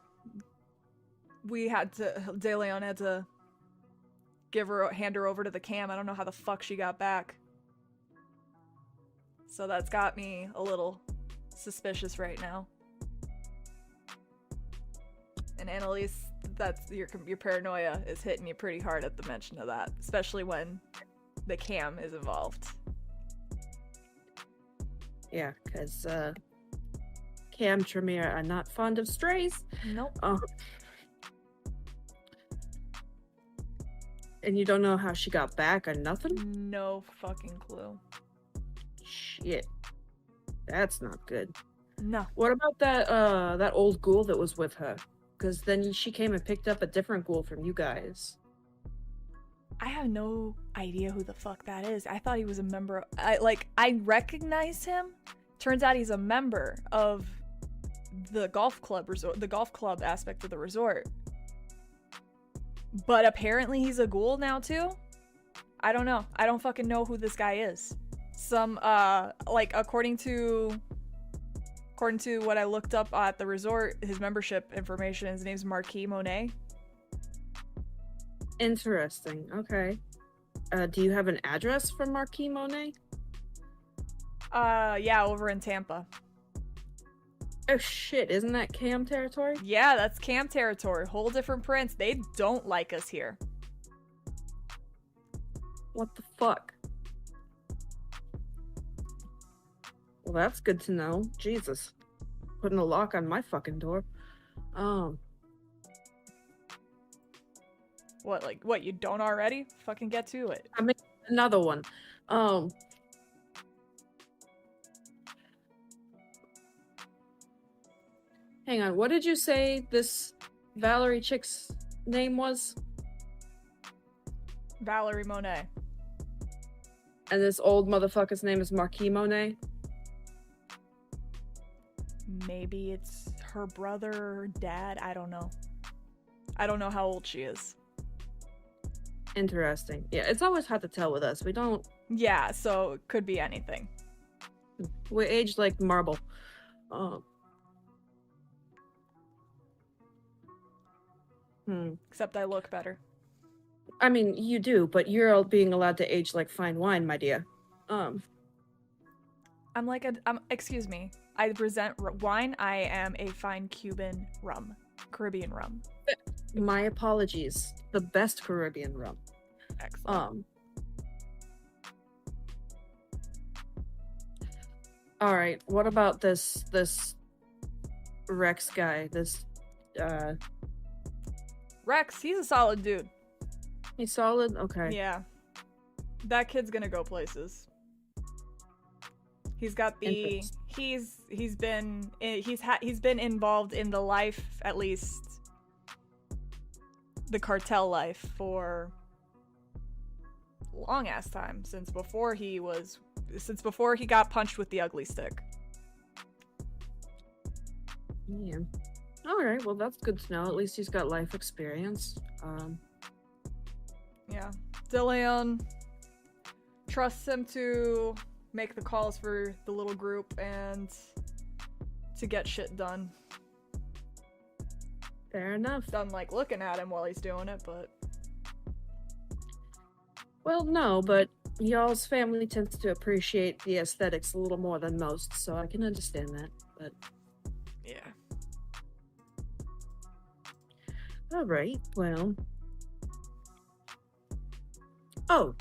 De Leon had to hand her over to the cam. I don't know how the fuck she got back. So that's got me a little suspicious right now. And Annalise, that's your paranoia is hitting you pretty hard at the mention of that, especially when the cam is involved. Yeah, because Cam Tremere are not fond of strays. Nope. And you don't know how she got back or nothing? No fucking clue. Shit. That's not good. No. What about that old ghoul that was with her? Because then she came and picked up a different ghoul from you guys. I have no idea who the fuck that is. I thought he was a member. I recognize him. Turns out he's a member of the golf club aspect of the resort. But apparently he's a ghoul now too. I don't know. I don't fucking know who this guy is. According to what I looked up at the resort, his membership information, his name's Valerie Monet. Interesting. Okay. Do you have an address for Valerie Monet? Yeah, over in Tampa. Oh shit, isn't that Cam territory? Yeah, that's Cam territory. Whole different prince. They don't like us here. What the fuck? Well, that's good to know. Jesus. Putting a lock on my fucking door. What, you don't already? Fucking get to it. I mean, another one. Hang on, what did you say this Valerie chick's name was? Valerie Monet. And this old motherfucker's name is Valerie Monet? Maybe it's her brother or dad. I don't know. I don't know how old she is. Interesting. Yeah, it's always hard to tell with us. We don't... Yeah, so it could be anything. We age like marble. Except I look better. I mean, you do, but you're being allowed to age like fine wine, my dear. Excuse me. I present wine. I am a fine Cuban rum. Caribbean rum. My apologies. The best Caribbean rum. Excellent. All right. What about this Rex guy? Rex, he's a solid dude. He's solid? Okay. Yeah. That kid's gonna go places. He's got the he's been involved in the life, at least the cartel life, for long ass time, since before he got punched with the ugly stick. Yeah. All right, well that's good to know. At least he's got life experience. Yeah. DeLeon trusts him to make the calls for the little group and to get shit done. Fair enough. Doesn't like looking at him while he's doing it, but... Well, no, but y'all's family tends to appreciate the aesthetics a little more than most, so I can understand that, but... Yeah. Alright, well... Oh!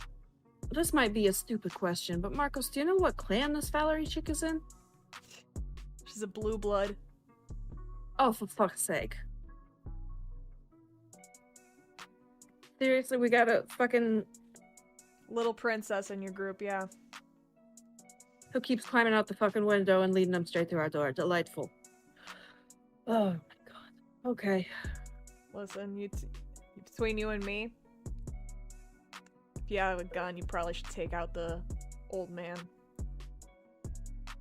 This might be a stupid question, but Marcos, do you know what clan this Valerie chick is in? She's a blue blood. Oh, for fuck's sake. Seriously, we got a fucking... Little princess in your group, yeah. Who keeps climbing out the fucking window and leading them straight through our door. Delightful. Oh my god. Okay. Listen, between you and me, if you have a gun, you probably should take out the old man.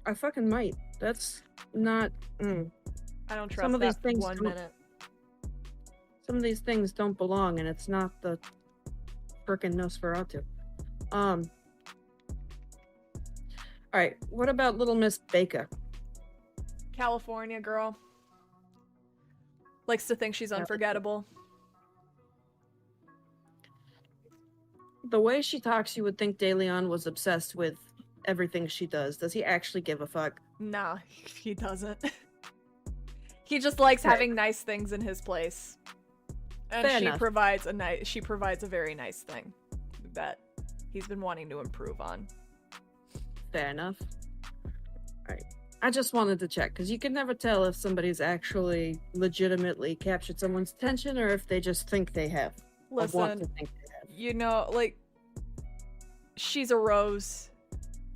I fucking might. That's not... I don't trust Some of that these things 1 don't- minute. Some of these things don't belong, and it's not the frickin' Nosferatu. Alright, what about little Miss Baker? California girl. Likes to think she's unforgettable. The way she talks, you would think DeLeon was obsessed with everything she does. Does he actually give a fuck? Nah, he doesn't. He just likes Right. having nice things in his place. And Fair she enough. provides a very nice thing that he's been wanting to improve on. Fair enough. Alright. I just wanted to check, because you can never tell if somebody's actually legitimately captured someone's attention or if they just think they have. Or want to Listen, think they have. you know, like, she's a rose.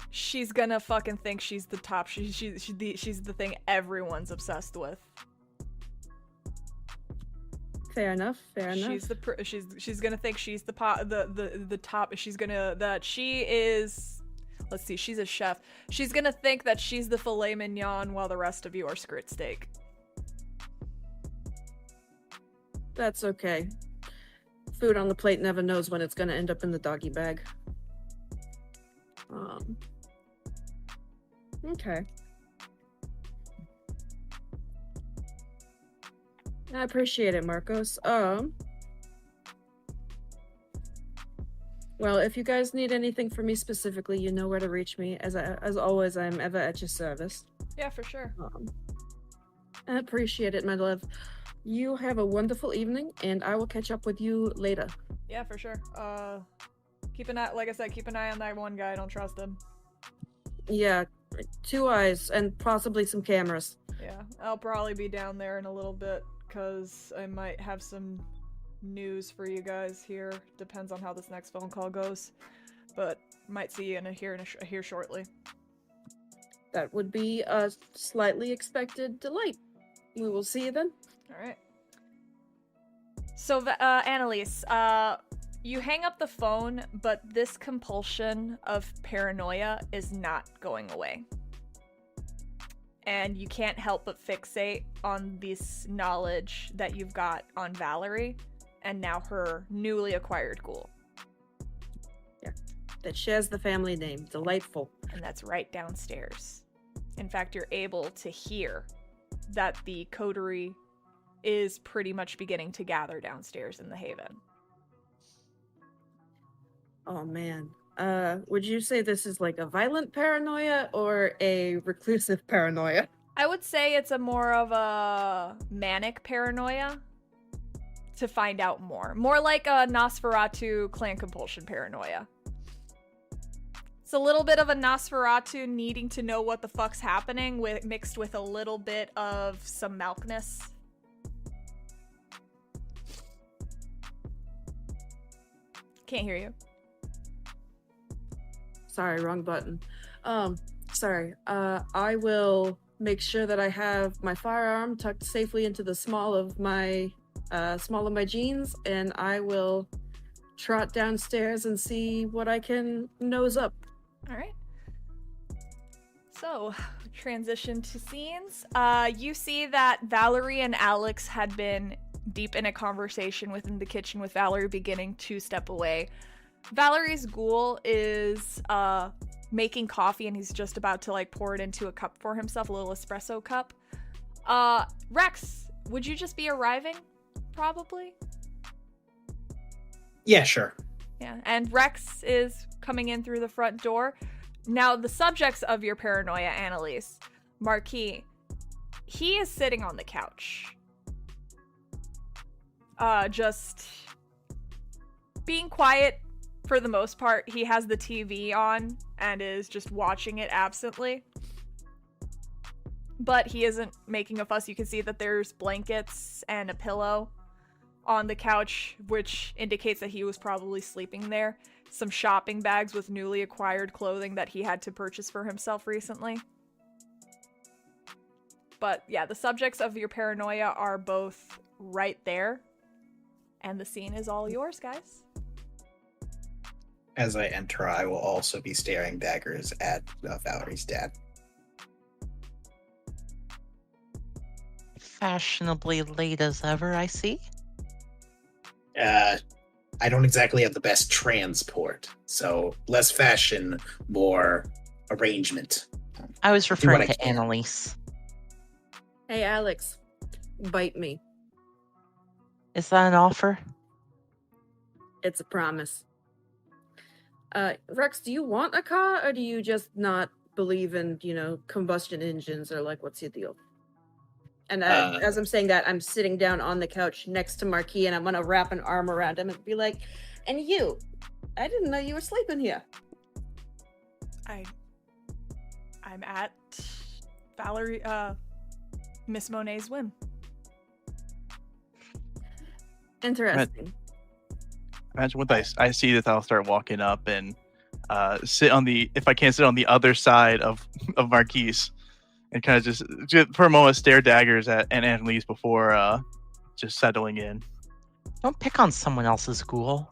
She's gonna fucking think she's the top. She's the thing everyone's obsessed with. Fair enough. Fair enough. She's gonna think she's the top. She's gonna that she is. Let's see. She's a chef. She's gonna think that she's the filet mignon while the rest of you are skirt steak. That's okay. Food on the plate never knows when it's gonna end up in the doggy bag. Okay. I appreciate it, Marcos. Well, if you guys need anything from me specifically, you know where to reach me. As always, I'm ever at your service. Yeah, for sure. I appreciate it, my love. You have a wonderful evening, and I will catch up with you later. Yeah, for sure. Keep an eye. Like I said, keep an eye on that one guy. I don't trust him. Yeah, 2 eyes and possibly some cameras. Yeah, I'll probably be down there in a little bit because I might have some news for you guys here. Depends on how this next phone call goes, but might see you here shortly. That would be a slightly expected delight. We will see you then. All right. So, Annalise, you hang up the phone, but this compulsion of paranoia is not going away. And you can't help but fixate on this knowledge that you've got on Valerie and now her newly acquired ghoul. Yeah, that shares the family name. Delightful. And that's right downstairs. In fact, you're able to hear that the coterie is pretty much beginning to gather downstairs in the Haven. Oh man. Would you say this is like a violent paranoia or a reclusive paranoia? I would say it's a more of a manic paranoia to find out more. More like a Nosferatu clan compulsion paranoia. It's a little bit of a Nosferatu needing to know what the fuck's happening mixed with a little bit of some Malkness. Can't hear you. Sorry, wrong button. Sorry. I will make sure that I have my firearm tucked safely into the small of my jeans, and I will trot downstairs and see what I can nose up. All right. So, transition to scenes. You see that Valerie and Alex had been deep in a conversation within the kitchen with Valerie beginning to step away. Valerie's ghoul is making coffee and he's just about to like pour it into a cup for himself, a little espresso cup. Rex, would you just be arriving? Probably. Yeah, sure. Yeah, and Rex is coming in through the front door. Now, the subjects of your paranoia, Annalise, Marquis, he is sitting on the couch. Just being quiet for the most part. He has the TV on and is just watching it absently. But he isn't making a fuss. You can see that there's blankets and a pillow on the couch, which indicates that he was probably sleeping there. Some shopping bags with newly acquired clothing that he had to purchase for himself recently. But yeah, the subjects of your paranoia are both right there. And the scene is all yours, guys. As I enter, I will also be staring daggers at Valerie's dad. Fashionably late as ever, I see. I don't exactly have the best transport, so less fashion, more arrangement. I was Do what referring I to can. Annalise. Hey, Alex, bite me. Is that an offer? It's a promise. Rex, do you want a car, or do you just not believe in, combustion engines, or like, what's your deal? And as I'm saying that, I'm sitting down on the couch next to Marquis, and I'm gonna wrap an arm around him and be like, "And you? I didn't know you were sleeping here." I'm at Valerie, Miss Monet's whim. Interesting. Imagine what I see that I'll start walking up and sit on if I can't sit on the other side of Marquise, and kind of just for a moment stare daggers at Annalise before just settling in. Don't pick on someone else's ghoul.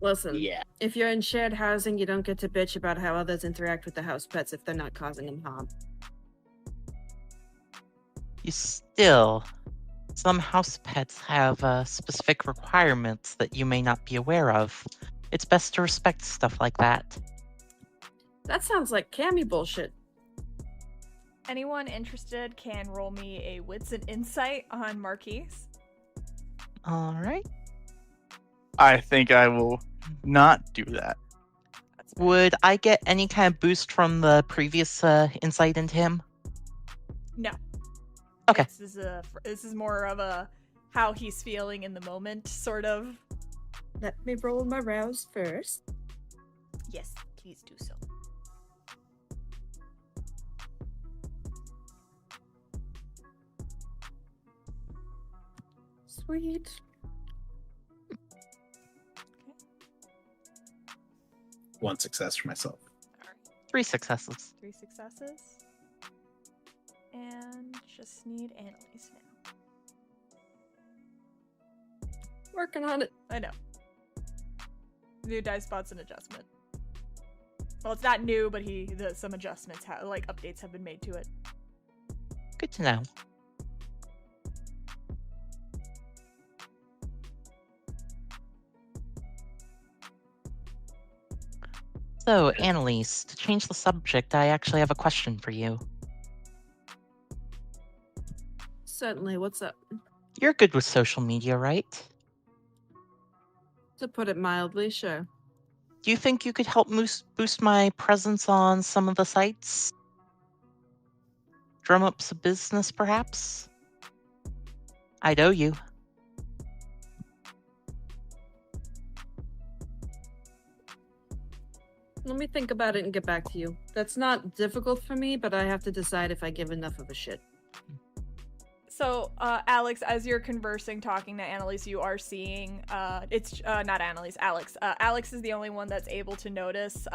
Listen, Yeah. if you're in shared housing, you don't get to bitch about how others interact with the house pets if they're not causing them harm. Some house pets have specific requirements that you may not be aware of. It's best to respect stuff like that. That sounds like Cammy bullshit. Anyone interested can roll me a wits and insight on Marquise. All right. I think I will not do that. That's fine. Would I get any kind of boost from the previous insight into him? No. Okay. This is more of a how he's feeling in the moment, sort of. Let me roll my rouse first. Yes, please do so. Sweet. One success for myself. 3 successes. 3 successes. And just need Annalise now. Working on it. I know. New dice spot's an adjustment. Well, it's not new, but some adjustments, updates have been made to it. Good to know. So, Annalise, to change the subject, I actually have a question for you. Certainly, what's up? You're good with social media, right? To put it mildly, sure. Do you think you could help boost my presence on some of the sites? Drum up some business, perhaps? I'd owe you. Let me think about it and get back to you. That's not difficult for me, but I have to decide if I give enough of a shit. So, Alex, as you're conversing, talking to Annalise, you are seeing, it's not Annalise, Alex. Alex is the only one that's able to notice.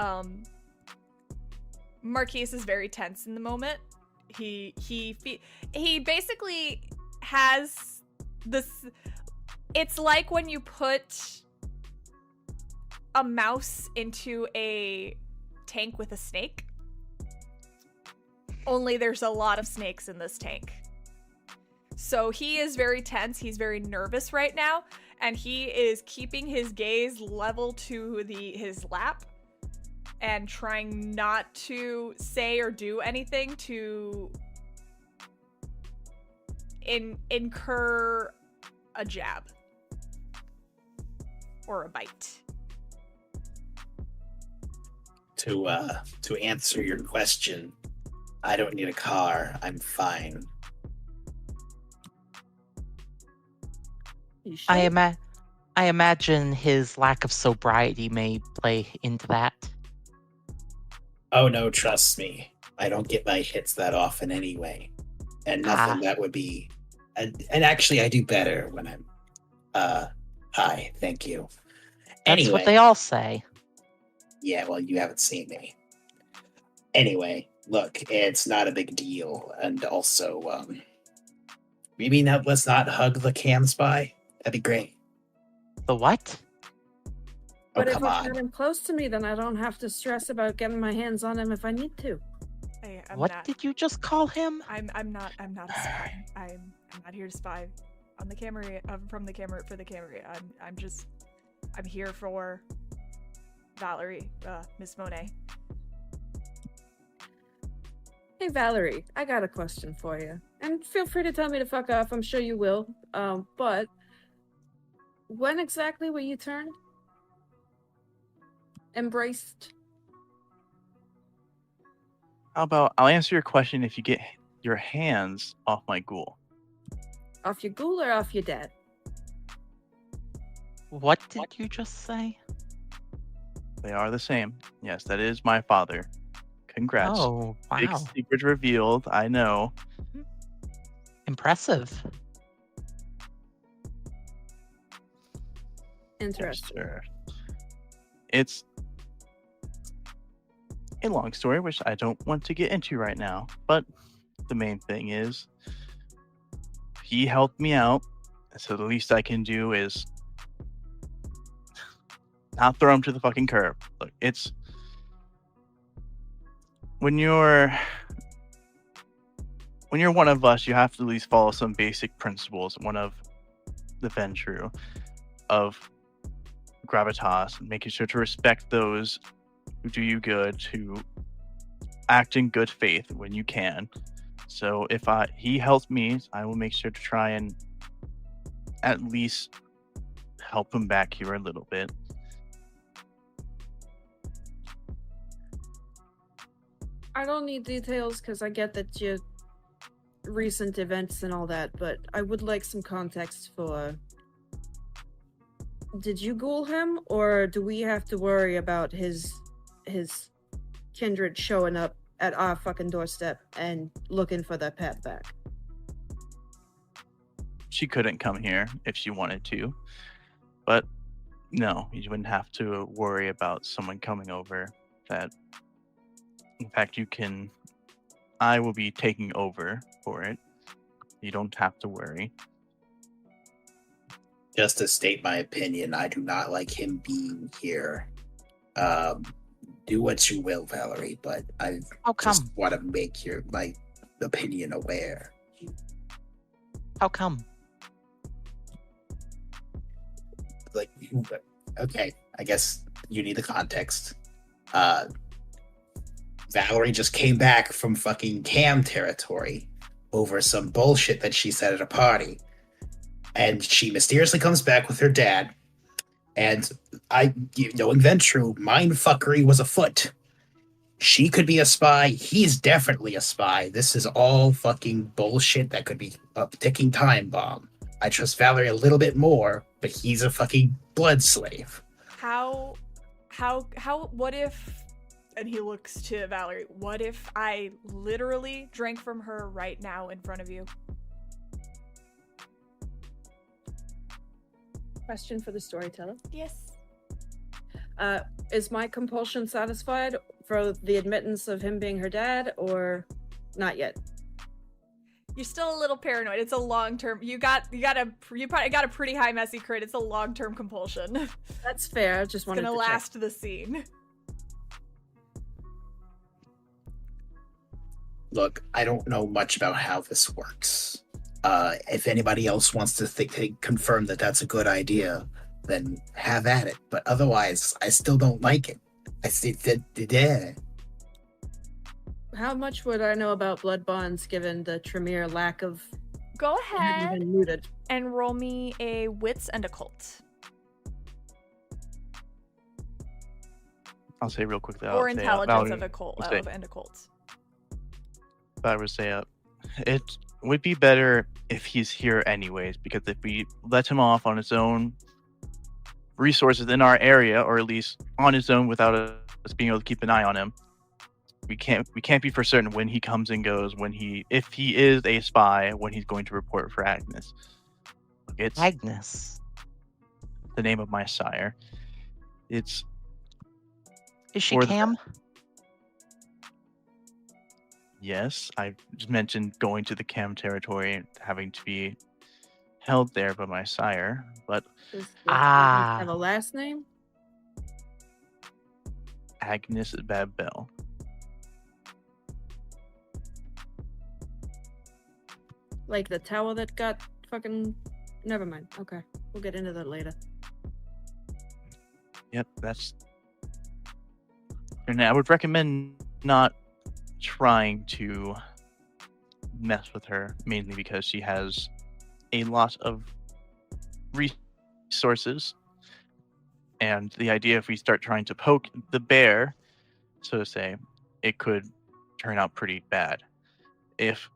Marquise is very tense in the moment. He basically has this, it's like when you put a mouse into a tank with a snake. Only there's a lot of snakes in this tank. So he is very tense, he's very nervous right now, and he is keeping his gaze level to his lap and trying not to say or do anything to incur a jab or a bite. To answer your question, I don't need a car. I'm fine. You sure? I imagine his lack of sobriety may play into that. Oh no, trust me. I don't get my hits that often anyway. And nothing that would be And actually, I do better when I'm hi, thank you. That's Anyway, what they all say. yeah, well, you haven't seen me. Anyway, look, it's not a big deal, and also, maybe not. Let's not hug the cam spy. That'd be great. The what? Oh, But if come I've got on. him close to me, then I don't have to stress about getting my hands on him if I need to. I'm What not. did you just call him? I'm not a spy. I'm not here to spy on the camera. From the camera for the camera. I'm here for Valerie, Miss Monet. Hey Valerie, I got a question for you. And feel free to tell me to fuck off, I'm sure you will. But when exactly were you turned? Embraced? How about I'll answer your question if you get your hands off my ghoul. Off your ghoul or off your dad? What did you just say? They are the same. Yes, that is my father. Congrats. Oh, Big wow. secret revealed. I know. Impressive. Interesting. Sure. It's a long story, which I don't want to get into right now. But the main thing is, he helped me out, so the least I can do is not throw him to the fucking curb. Look, it's when you're one of us, you have to at least follow some basic principles. One of the Ventru of gravitas, making sure to respect those who do you good, to act in good faith when you can. So if he helps me, I will make sure to try and at least help him back here a little bit. I don't need details because I get that you recent events and all that, but I would like some context for. Did you ghoul him, or do we have to worry about his kindred showing up at our fucking doorstep and looking for their pet back? She couldn't come here if she wanted to, but no, you wouldn't have to worry about someone coming over. That, in fact, I will be taking over for it. You don't have to worry. Just to state my opinion, I do not like him being here. Do what you will, Valerie, but I just want to make my opinion aware. How come? Okay, I guess you need the context. Valerie just came back from fucking Cam territory over some bullshit that she said at a party. And she mysteriously comes back with her dad. And knowing Ventru, mindfuckery was afoot. She could be a spy. He's definitely a spy. This is all fucking bullshit that could be a ticking time bomb. I trust Valerie a little bit more, but he's a fucking blood slave. What if, and he looks to Valerie, what if I literally drank from her right now in front of you? Question for the storyteller. Yes. Is my compulsion satisfied for the admittance of him being her dad, or not yet? You're still a little paranoid. It's a long-term. You probably got a pretty high messy crit. It's a long-term compulsion. That's fair. Just wanted to It's gonna check. last the scene. Look, I don't know much about how this works. If anybody else wants to confirm that that's a good idea, then have at it. But otherwise, I still don't like it. I see that. How much would I know about blood bonds given the Tremere lack of Go having ahead been looted? and roll me a wits and occult. I'll say real quickly. Or intelligence of occult. I would say it would be better if he's here anyways, because if we let him off on his own resources in our area, or at least on his own without us being able to keep an eye on him, we can't be for certain when he comes and goes, if he is a spy, when he's going to report for Agnes. It's Agnes. the name of my sire. It's Is she for the- Cam? Yes, I just mentioned going to the Cam territory and having to be held there by my sire, but Does Ah. have a last name? Agnes Babel. Like the tower that got fucking... Never mind. Okay. We'll get into that later. Yep, that's. And I would recommend not trying to mess with her, mainly because she has a lot of resources. And the idea, if we start trying to poke the bear, so to say, it could turn out pretty bad. If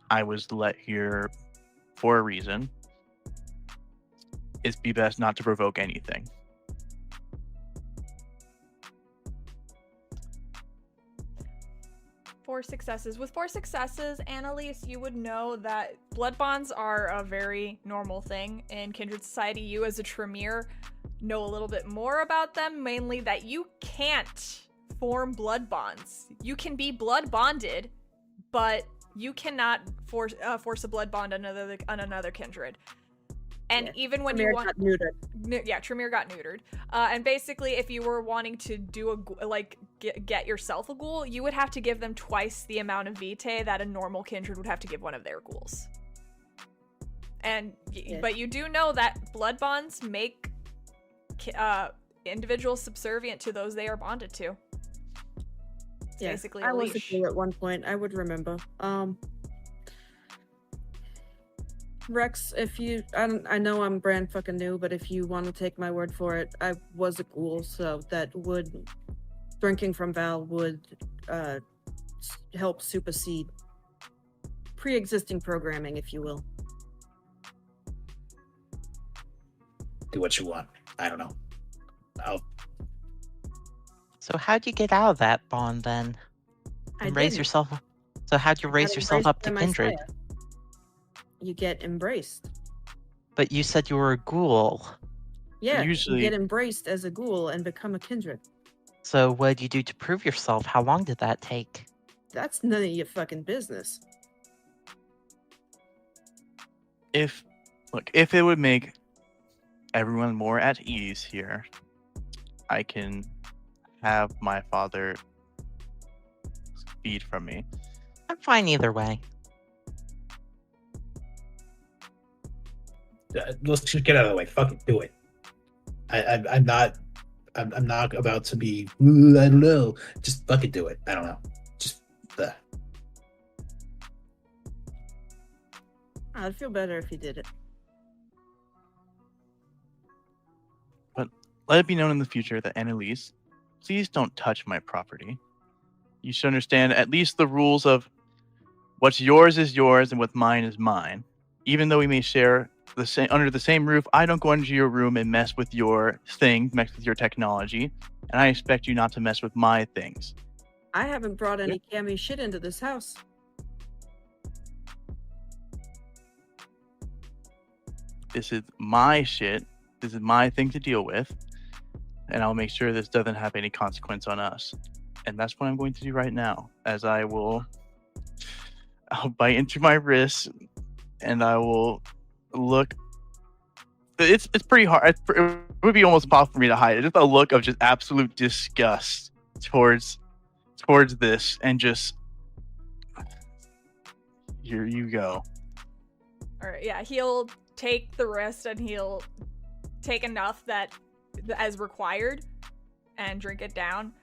I was let here for a reason, it'd be best not to provoke anything. 4 successes. With 4 successes, Annalise, you would know that blood bonds are a very normal thing in Kindred Society. You, as a Tremere, know a little bit more about them, mainly that you can't form blood bonds. You can be blood bonded, but you cannot force a blood bond on another kindred. And Yeah. even when Tremere you want, got neutered. yeah, Tremere got neutered. And basically, if you were wanting to do get yourself a ghoul, you would have to give them twice the amount of vitae that a normal kindred would have to give one of their ghouls. And but you do know that blood bonds make individuals subservient to those they are bonded to. It's basically I a was a leash. ghoul at one point. I would remember. Rex, if you, I know I'm brand fucking new, but if you want to take my word for it, I was a ghoul, so that would, drinking from Val would help supersede pre-existing programming, if you will. Do what you want. I don't know. So how'd you get out of that bond then? And raise yourself. So how'd you raise yourself up to kindred? You get embraced. But you said you were a ghoul. Yeah, Usually- you get embraced as a ghoul and become a kindred. So what did you do to prove yourself? How long did that take? That's none of your fucking business. If it would make everyone more at ease here, I can have my father feed from me. I'm fine either way. Let's just get out of the way. Fucking do it. I'm not about to be. "Ooh, I don't know. Just fucking do it. I don't know. Just. I'd feel better if you did it. Let it be known in the future that Annalise, please don't touch my property. You should understand at least the rules of what's yours is yours and what's mine is mine. Even though we may share under the same roof, I don't go into your room and mess with your things, mess with your technology, and I expect you not to mess with my things. I haven't brought any cammy shit into this house. This is my shit. This is my thing to deal with, and I'll make sure this doesn't have any consequence on us. And that's what I'm going to do right now, as I'll bite into my wrist, and I will look. It's pretty hard. It would be almost impossible for me to hide it. Just a look of just absolute disgust towards this, and just here you go. All right, yeah, he'll take the rest and he'll take enough that as required and drink it down.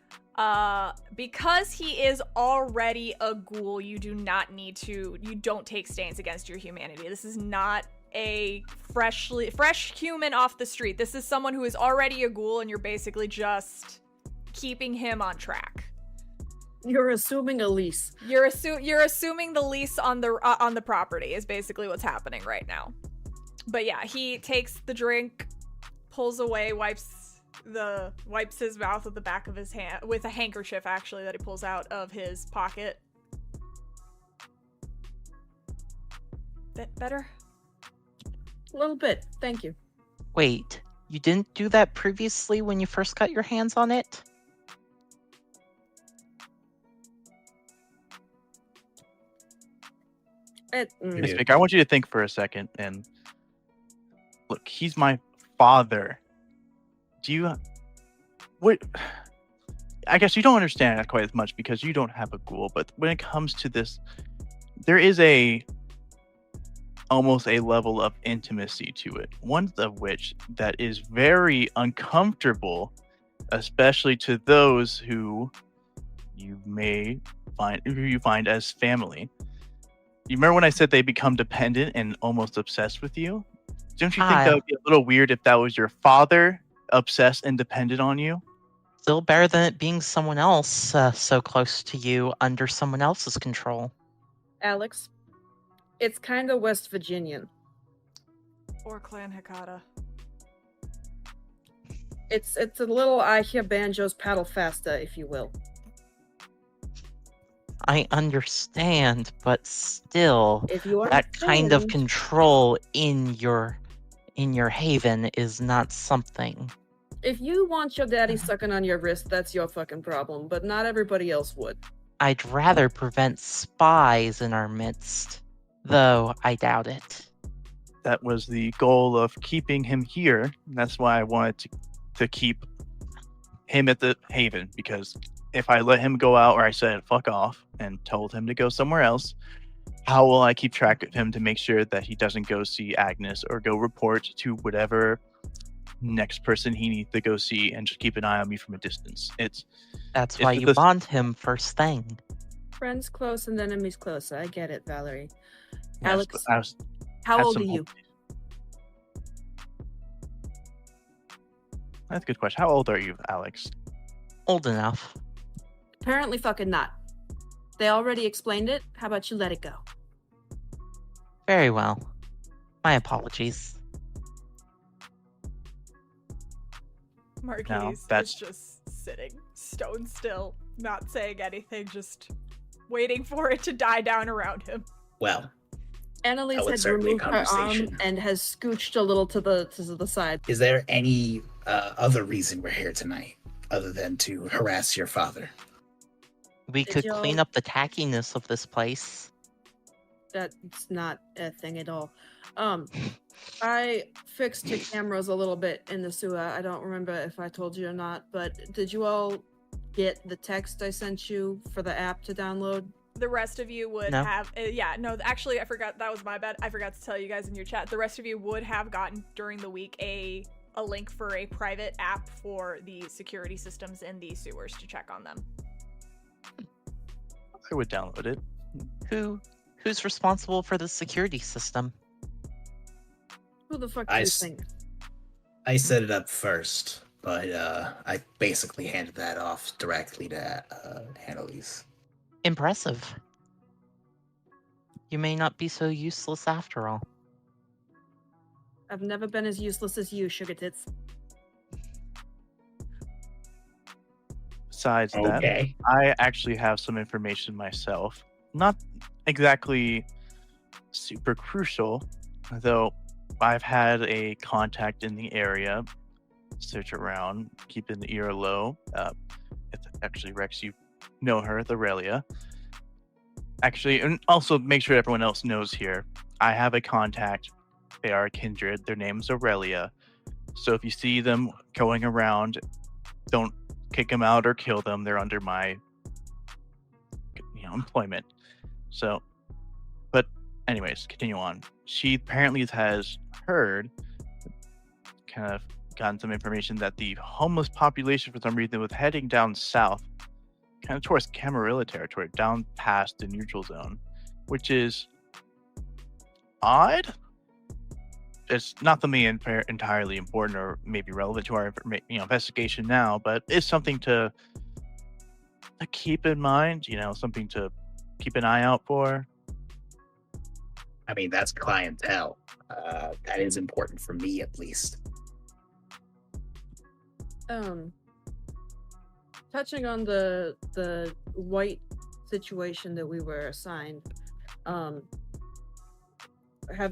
Because he is already a ghoul, you don't take stains against your humanity. This is not a fresh human off the street. This is someone who is already a ghoul, and you're basically just keeping him on track. You're assuming a lease. You're assuming the lease on the property is basically what's happening right now. But yeah, he takes the drink, pulls away, wipes wipes his mouth with the back of his hand with a handkerchief actually that he pulls out of his pocket. Bit better? A little bit, thank you. Wait, you didn't do that previously when you first got your hands on it? Miss Vic, I want you to think for a second and look, he's my father. I guess you don't understand that quite as much because you don't have a ghoul, but when it comes to this, there is almost a level of intimacy to it. One of which that is very uncomfortable, especially to those who you find as family. You remember when I said they become dependent and almost obsessed with you? Don't you think that would be a little weird if that was your father obsessed and dependent on you? Still better than it being someone else so close to you under someone else's control. Alex, it's kind of West Virginian. Or Clan Hikata. It's a little I hear banjos paddle faster, if you will. I understand, but still, If you that kind of understand- control in your haven is not something. If you want your daddy sucking on your wrist, that's your fucking problem, but not everybody else would. I'd rather prevent spies in our midst, though I doubt it. That was the goal of keeping him here. That's why I wanted to keep him at the haven, because if I let him go out or I said fuck off and told him to go somewhere else, how will I keep track of him to make sure that he doesn't go see Agnes or go report to whatever next person he needs to go see and just keep an eye on me from a distance? That's why you bond him first thing. Friends close and enemies closer. I get it, Valerie. Yes, Alex, how old are you? That's a good question. How old are you, Alex? Old enough. Apparently fucking not. They already explained it. How about you let it go? Very well. My apologies. Marquise is just sitting stone still, not saying anything, just waiting for it to die down around him. Well, Annalise has removed her arm and has scooched a little to the side. Is there any other reason we're here tonight other than to harass your father? We could clean up the tackiness of this place. That's not a thing at all. I fixed the cameras a little bit in the sewer. I don't remember if I told you or not, but did you all get the text I sent you for the app to download? The rest of you would have, actually I forgot, that was my bad. I forgot to tell you guys in your chat. The rest of you would have gotten during the week a link for a private app for the security systems in the sewers to check on them. I would download it. Who's responsible for the security system? Who the fuck do you think? I set it up first, but I basically handed that off directly to Annalise. Impressive. You may not be so useless after all. I've never been as useless as you, sugar tits. Besides that, I actually have some information myself. Not exactly super crucial, though I've had a contact in the area search around, keeping the ear low. It's actually Rex, you know her, the Aurelia. Actually, and also make sure everyone else knows here, I have a contact. They are a kindred. Their name is Aurelia. So if you see them going around, don't kick them out or kill them. They're under my employment. So, but anyways, continue on. She apparently has heard, kind of gotten some information that the homeless population for some reason was heading down south, kind of towards Camarilla territory, down past the neutral zone, which is odd. It's not something entirely important or maybe relevant to our investigation now, but it's something to keep in mind, something to keep an eye out for. I mean, that's clientele. That is important for me, at least. Touching on the white situation that we were assigned, have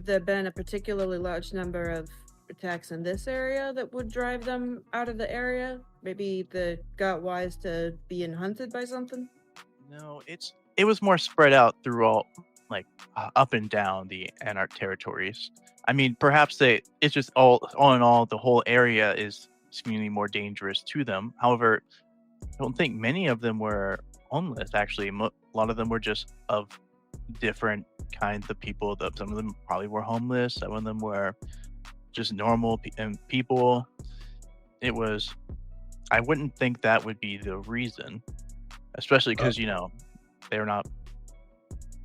there been a particularly large number of attacks in this area that would drive them out of the area? Maybe they got wise to being hunted by something? No, it was more spread out through all up and down the Anarch territories. I mean, perhaps it's just all in all, the whole area is seemingly more dangerous to them. However, I don't think many of them were homeless. Actually, a lot of them were just of different kinds of people. Some of them probably were homeless. Some of them were just normal people. It was. I wouldn't think that would be the reason, especially because they're not.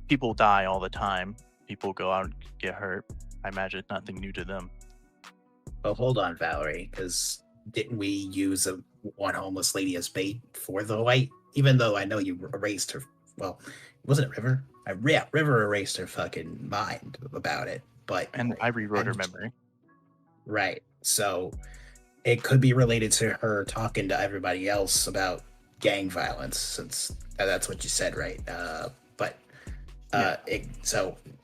People die all the time. People go out and get hurt. I imagine it's nothing new to them. Well, hold on, Valerie, because didn't we use one homeless lady as bait for the white? Even though I know you erased her. Well, wasn't it River? Yeah, River erased her fucking mind about it. And I rewrote her memory. Right. So it could be related to her talking to everybody else about gang violence, since that's what you said, right?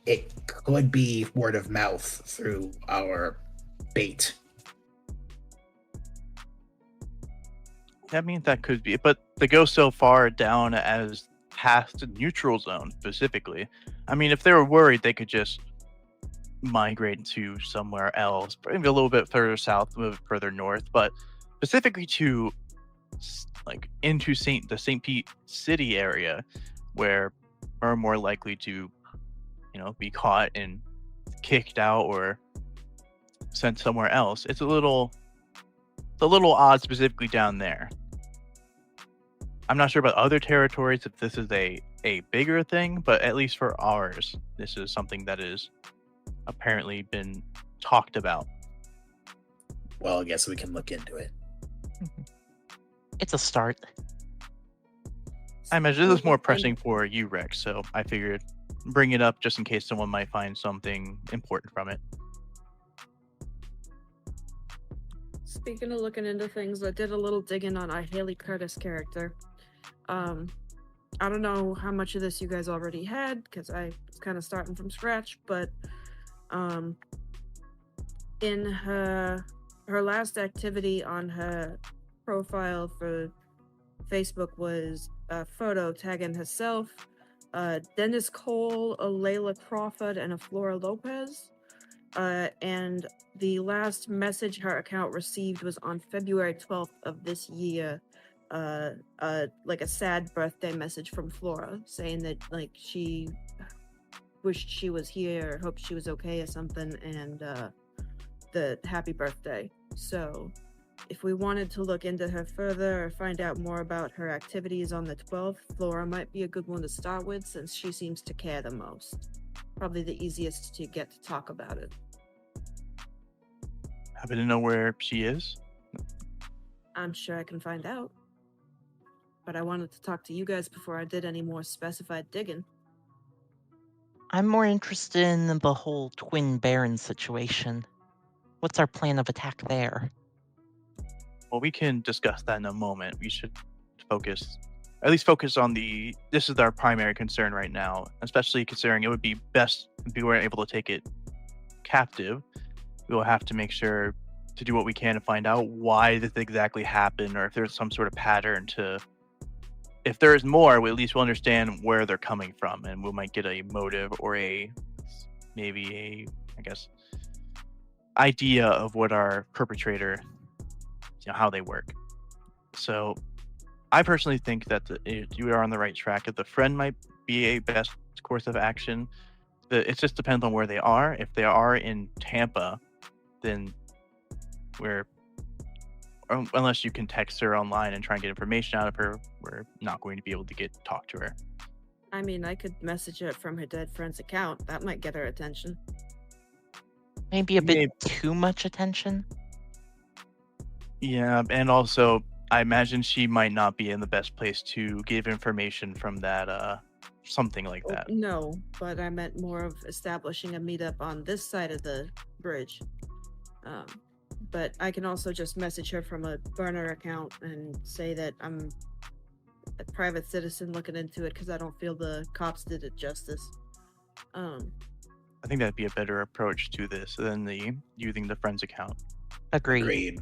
It could be word of mouth through our bait. I mean, that could be, but they go so far down as past the neutral zone specifically. I mean, if they were worried, they could just migrate to somewhere else, maybe a little bit further south, a little bit further north, but specifically to into the St. Pete City area, where are more likely to, be caught and kicked out or sent somewhere else. It's a little odd specifically down there. I'm not sure about other territories if this is a bigger thing, but at least for ours, this is something that is apparently been talked about. Well, I guess we can look into it. It's a start. I imagine this is more pressing for you, Rex, so I figured bring it up just in case someone might find something important from it. Speaking of looking into things, I did a little digging on our Haley Curtis character. I don't know how much of this you guys already had, because I was kind of starting from scratch, but in her last activity on her profile for Facebook was a photo tagging herself, Dennis Cole, a Layla Crawford, and a Flora Lopez. And the last message her account received was on February 12th of this year, like a sad birthday message from Flora saying that she wished she was here, or hoped she was okay or something, and the happy birthday. So if we wanted to look into her further or find out more about her activities on the 12th, Flora might be a good one to start with, since she seems to care the most. Probably the easiest to get to talk about it. Happen to know where she is? I'm sure I can find out. But I wanted to talk to you guys before I did any more specified digging. I'm more interested in the whole Twin Baron situation. What's our plan of attack there? Well, we can discuss that in a moment. We should focus on this is our primary concern right now, especially considering it would be best if we weren't able to take it captive. We will have to make sure to do what we can to find out why this exactly happened, or if there's some sort of pattern to. If there is more, we at least will understand where they're coming from, and we might get a motive or idea of what our perpetrator, how they work. So I personally think that you are on the right track. If the friend might be a best course of action, it just depends on where they are. If they are in Tampa, then unless you can text her online and try and get information out of her, we're not going to be able to talk to her. I mean, I could message her from her dead friend's account. That might get her attention. Maybe a bit too much attention? Yeah, and also, I imagine she might not be in the best place to give information from that, something like that. No, but I meant more of establishing a meetup on this side of the bridge. But I can also just message her from a burner account and say that I'm a private citizen looking into it because I don't feel the cops did it justice. I think that'd be a better approach to this than using the friend's account. Agreed.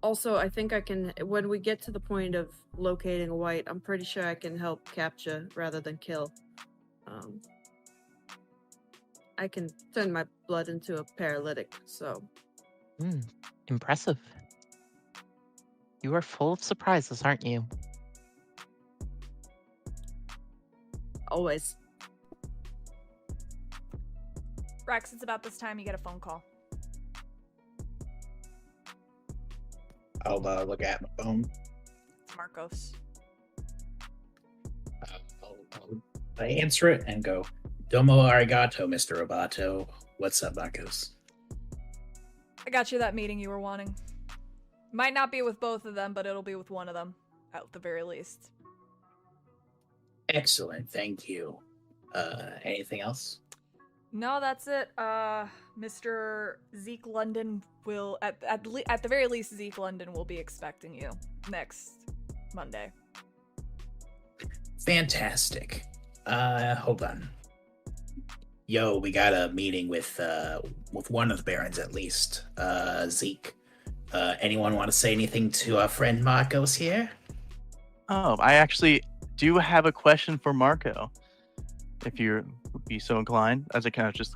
Also, I think I can, when we get to the point of locating a white, I'm pretty sure I can help capture rather than kill. I can turn my blood into a paralytic, so. Impressive. You are full of surprises, aren't you? Always. Rex, it's about this time you get a phone call. I'll look at my phone. It's Marcos. I answer it and go, Domo arigato, Mr. Roboto. What's up, Marcos? I got you that meeting you were wanting. Might not be with both of them, but it'll be with one of them, at the very least. Excellent, thank you. Anything else? No, that's it. Mr. Zeke London will, at the very least, Zeke London will be expecting you next Monday. Fantastic. Hold on. Yo, we got a meeting with one of the barons at least. Zeke. Anyone want to say anything to our friend Marcos here? Oh, I actually do have a question for Marco. If you would be so inclined, as I kind of just,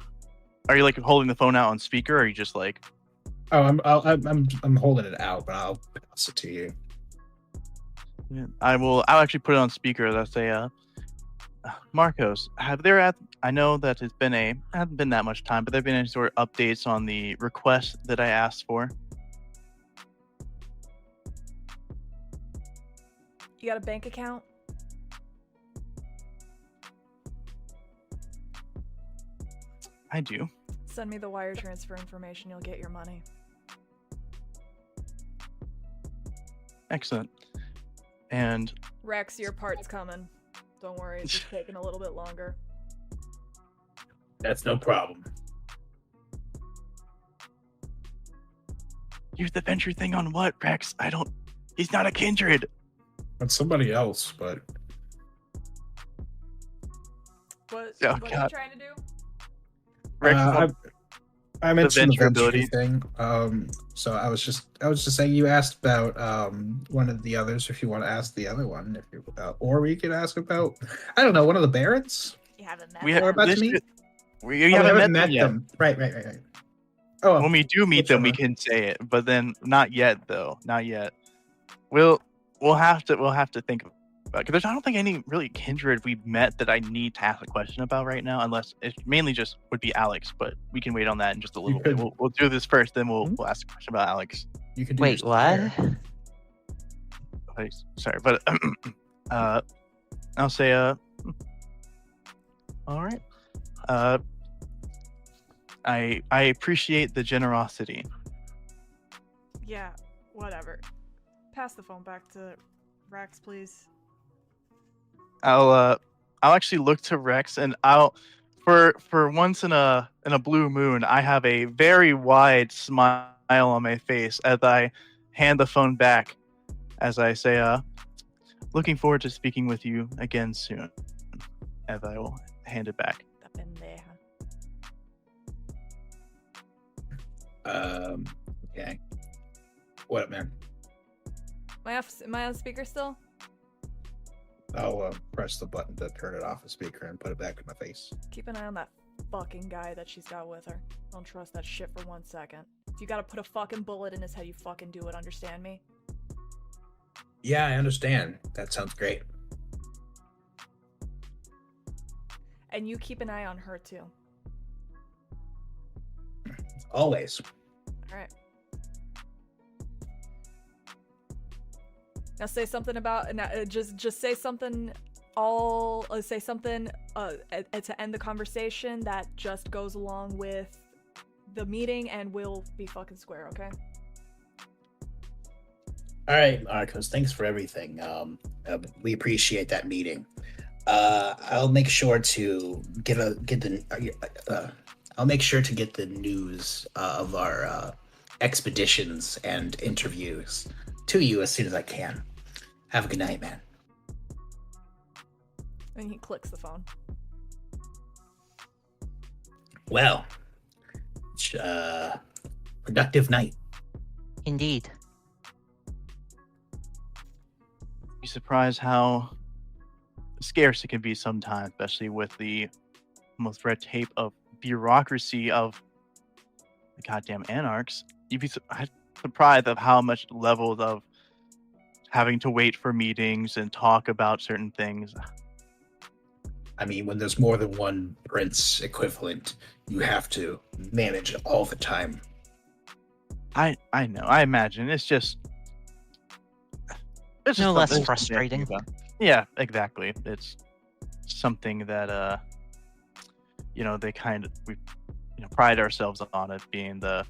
are you like holding the phone out on speaker, or are you just like? Oh, I'm holding it out, but I'll pass it to you. Yeah, I'll actually put it on speaker. I'll say, Marcos, I know that it's been hasn't been that much time, but there been any sort of updates on the request that I asked for? You got a bank account? I do. Send me the wire transfer information, you'll get your money. Excellent. And Rex, your part's coming. Don't worry, it's just taking a little bit longer. That's no problem. use the venture thing on what, Rex? He's not a kindred. That's somebody else, but What Oh, are you God. trying to do? Rex is on I mentioned the venture venture ability. thing. So I was just saying you asked about one of the others. If you want to ask the other one, if you or we could ask about one of the barons. You haven't met We them. Or about to this- meet. we Oh, we haven't met them yet. them. Right. Oh, When we do meet them, we whichever. can say it, but then not yet, though. Not yet. We'll have to think about it, because I don't think any really kindred we've met that I need to ask a question about right now, unless it mainly just would be Alex. But we can wait on that in just a little bit. could- We'll do this first, then we'll Hmm? ask a question about Alex. You could do Wait, your what? spire. Okay, sorry, but I'll say all right. I appreciate the generosity. Yeah, whatever. Pass the phone back to Rex, please. I'll actually look to Rex, and I'll for once in a blue moon, I have a very wide smile on my face as I hand the phone back, as I say, looking forward to speaking with you again soon. As I will hand it back. La pendeja. Okay. What up, man? Am I on speaker still? I'll press the button to turn it off the speaker and put it back in my face. Keep an eye on that fucking guy that she's got with her. Don't trust that shit for 1 second. If you gotta put a fucking bullet in his head, you fucking do it, understand me? Yeah, I understand. That sounds great. And you keep an eye on her too. Always. Alright. Now say something about just say something say something to end the conversation that just goes along with the meeting, and we'll be fucking square, okay? All right, Marcos, thanks for everything. We appreciate that meeting. I'll make sure to get the I'll make sure to get the news of our expeditions and interviews to you as soon as I can. Have a good night, man. And he clicks the phone. Well, productive night. Indeed. Be surprised how scarce it can be sometimes, especially with the almost red tape of bureaucracy of the goddamn anarchs. You'd be surprised of how much levels of having to wait for meetings and talk about certain things. I mean, when there's more than one prince equivalent, you have to manage it all the time. I know. I imagine it's just No less something to think frustrating. about. Yeah, exactly. It's something that they we pride ourselves on it being the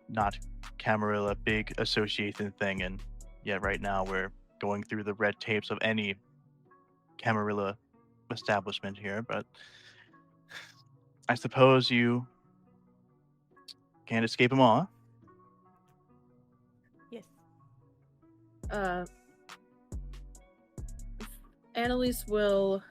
not Camarilla big association thing, and yet right now we're going through the red tapes of any Camarilla establishment here. But I suppose you can't escape them all. Yes. Annalise will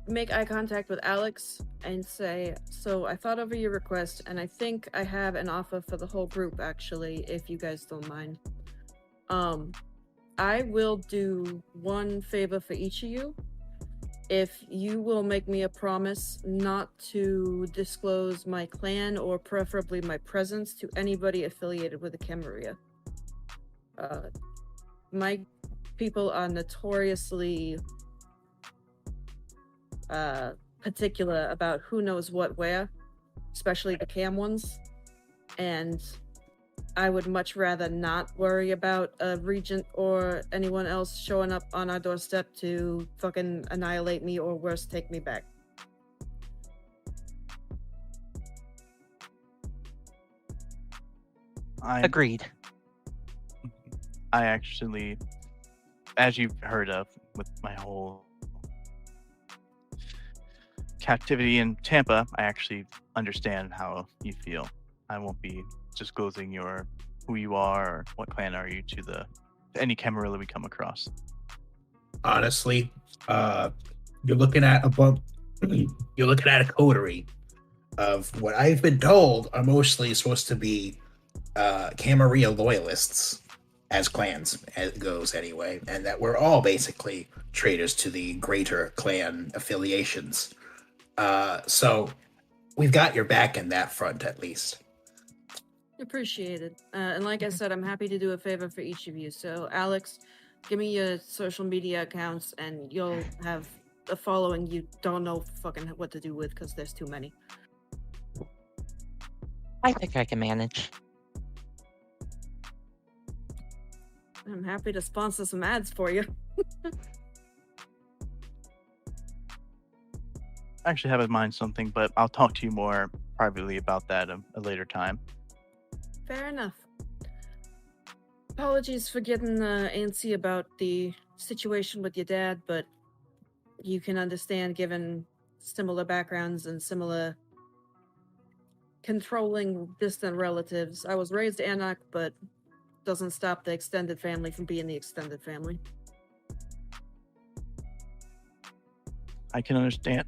make eye contact with Alex and say, so I thought over your request, and I think I have an offer for the whole group, actually, if you guys don't mind. I will do one favor for each of you. If you will make me a promise not to disclose my clan or preferably my presence to anybody affiliated with the Camarilla. My people are notoriously particular about who knows what where, especially the cam ones, and I would much rather not worry about a regent or anyone else showing up on our doorstep to fucking annihilate me or worse, take me back. Agreed. I actually, as you've heard of with my whole captivity in Tampa, I actually understand how you feel. I won't be disclosing who you are or what clan are you to any Camarilla we come across. Honestly, you're looking at you're looking at a coterie of what I've been told are mostly supposed to be Camarilla loyalists as clans, as it goes anyway, and that we're all basically traitors to the greater clan affiliations. So we've got your back in that front, at least. Appreciated. And like I said, I'm happy to do a favor for each of you. So, Alex, give me your social media accounts and you'll have a following you don't know fucking what to do with because there's too many. I think I can manage. I'm happy to sponsor some ads for you. I actually have in mind something, but I'll talk to you more privately about that a later time. Fair enough. Apologies for getting antsy about the situation with your dad, but you can understand given similar backgrounds and similar controlling distant relatives. I was raised Anarch, but doesn't stop the extended family from being the extended family. I can understand.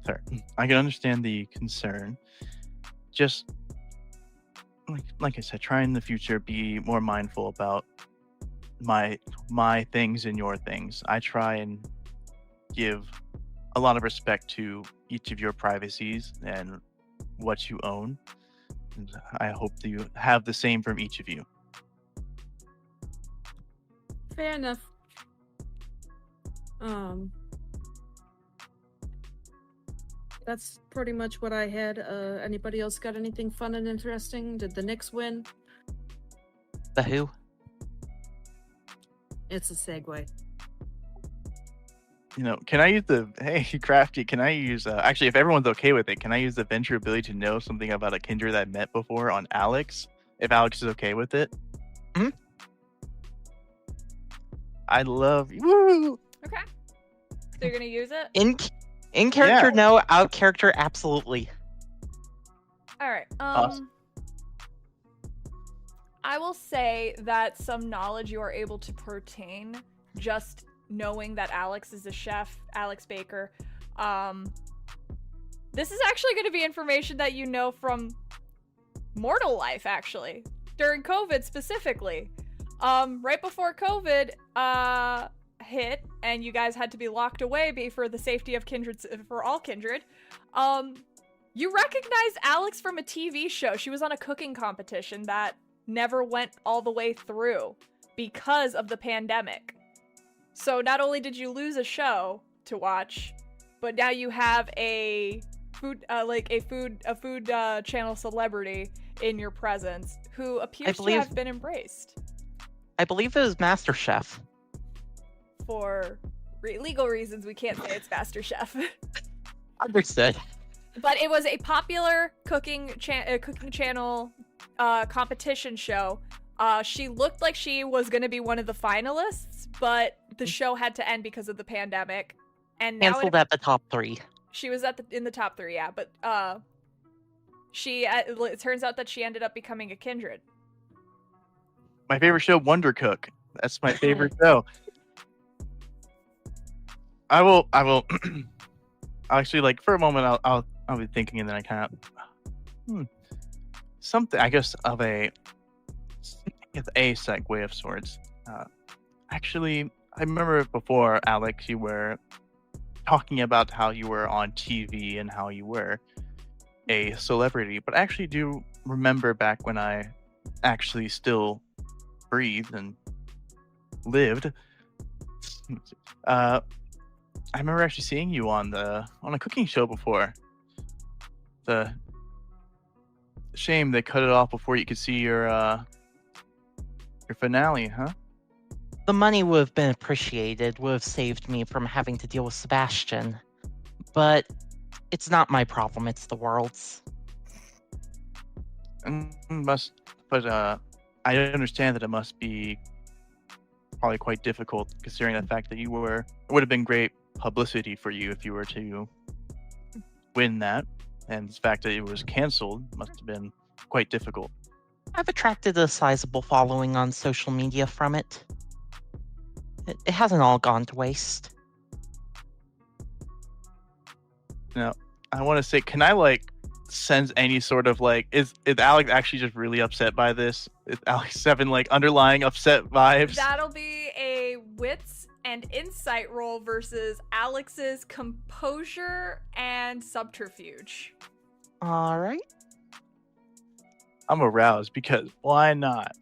Sorry, I can understand the concern. Just like I said, try in the future be more mindful about my things and your things. I try and give a lot of respect to each of your privacies and what you own. And I hope that you have the same from each of you. Fair enough. That's pretty much what I had. Anybody else got anything fun and interesting? Did the Knicks win? The who? It's a segue. Can I use hey, Crafty, can I use, actually, if everyone's okay with it, can I use the venture ability to know something about a kindred I met before on Alex? If Alex is okay with it? Hmm? I love you. Woo! Okay. So you're gonna use it? In character, Yeah. no. Out character, absolutely. All right. Awesome. I will say that some knowledge you are able to pertain just knowing that Alex is a chef, Alex Baker. This is actually going to be information that you know from mortal life, actually, during COVID specifically. Right before COVID hit, and you guys had to be locked away for the safety of kindred, for all kindred. You recognize Alex from a TV show. She was on a cooking competition that never went all the way through because of the pandemic. So not only did you lose a show to watch, but now you have a food channel celebrity in your presence who appears to have been embraced. I believe it was MasterChef. For legal reasons, we can't say it's MasterChef. Understood. But it was a popular cooking channel competition show. She looked like she was going to be one of the finalists, but the show had to end because of the pandemic. And now Canceled at the top 3. She was in the top 3, yeah. But it turns out that she ended up becoming a kindred. My favorite show, Wonder Cook. That's my favorite show. I will actually, like, for a moment I'll be thinking, and then I kind of something, I guess, of a segue of sorts. Actually, I remember before, Alex, you were talking about how you were on TV and how you were a celebrity, but I actually do remember back when I actually still breathed and lived. I remember actually seeing you on a cooking show before. The shame they cut it off before you could see your finale, huh? The money would have been appreciated, would have saved me from having to deal with Sebastian. But it's not my problem, it's the world's. But I understand that it must be probably quite difficult, considering the fact that it would have been great publicity for you if you were to win that, and the fact that it was canceled must have been quite difficult. I've attracted a sizable following on social media from it. It hasn't all gone to waste. Now, I want to say, can I sense any sort of is Alex actually just really upset by this? Is Alex having underlying upset vibes? That'll be a wits and insight roll versus Alex's composure and subterfuge. All right. I'm aroused because why not?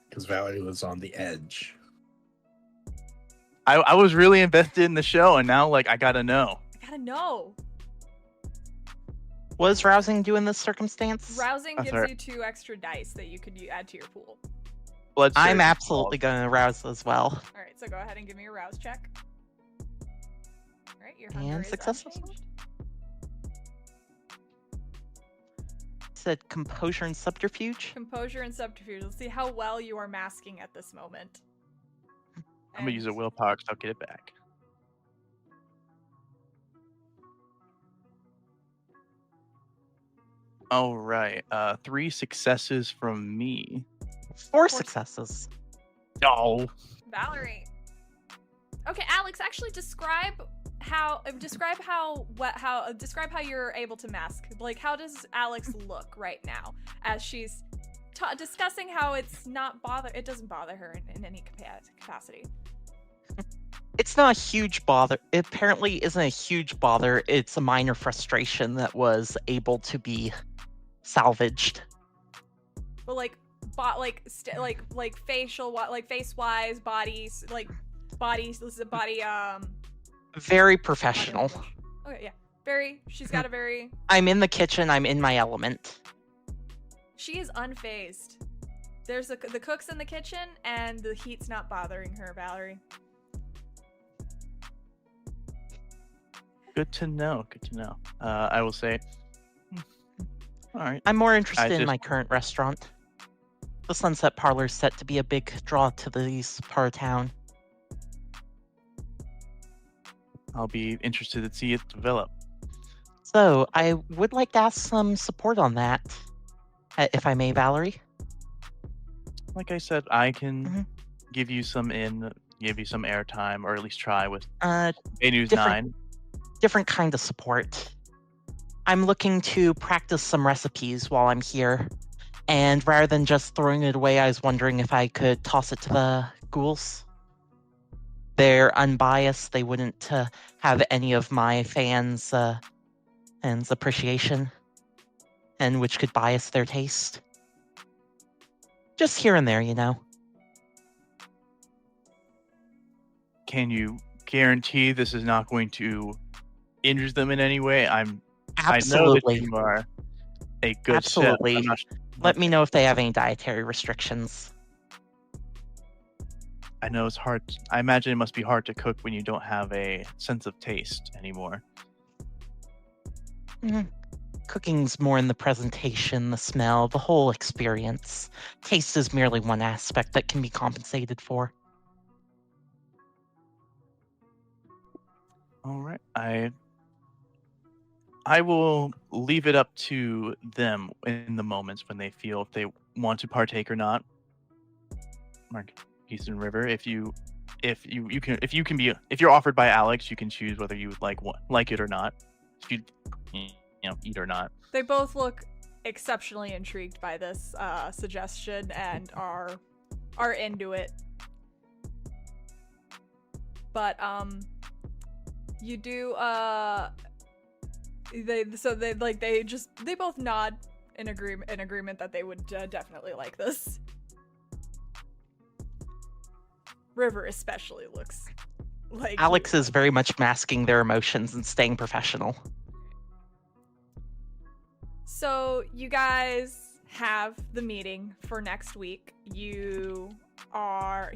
Because Valerie was on the edge. I was really invested in the show, and now I gotta know. I gotta know. What does rousing do in this circumstance? Rousing gives sorry. you 2 extra dice that you could add to your pool. Blood I'm surge. absolutely going to rouse as well. All right, so go ahead and give me a rouse check. All right, your hunger And is successful. unchanged. Said composure and subterfuge. Composure and subterfuge. Let's see how well you are masking at this moment. I'm gonna use a willpower because I'll get it back. All right, 3 successes from me. 4 successes. Oh, Valerie. Okay, Alex, actually describe how you're able to mask. How does Alex look right now as she's discussing how it doesn't bother her in any capacity. It's not a huge bother. It apparently isn't a huge bother. It's a minor frustration that was able to be salvaged. But facial, face-wise, bodies, body. Very professional. Okay, yeah. She's got a very. I'm in the kitchen. I'm in my element. She is unfazed. There's the cook's in the kitchen, and the heat's not bothering her, Valerie. good to know. Good to know. I will say. All right. I'm more interested in my current restaurant. The Sunset Parlor is set to be a big draw to this part of town. I'll be interested to see it develop. So, I would like to ask some support on that, if I may, Valerie. Like I said, I can Mhm. give you some airtime, or at least try with Uh, A News different- 9. different kind of support. I'm looking to practice some recipes while I'm here, and rather than just throwing it away, I was wondering if I could toss it to the ghouls. They're unbiased. They wouldn't have any of my fans' appreciation, and which could bias their taste. Just here and there, you know. Can you guarantee this is not going to injure them in any way? I know Absolutely. that you are a good Absolutely. chef. I'm not Let me know if they have any dietary restrictions. I know it's hard. I imagine it must be hard to cook when you don't have a sense of taste anymore. Cooking's more in the presentation, the smell, the whole experience. Taste is merely one aspect that can be compensated for. All right. I will leave it up to them in the moments when they feel if they want to partake or not. Marquise and River, if you're offered by Alex, you can choose whether you would like it or not. If you eat or not. They both look exceptionally intrigued by this suggestion and are into it. But you do they both nod in agreement that they would definitely like this. River especially looks like Alex is very much masking their emotions and staying professional. So you guys have the meeting for next week. You have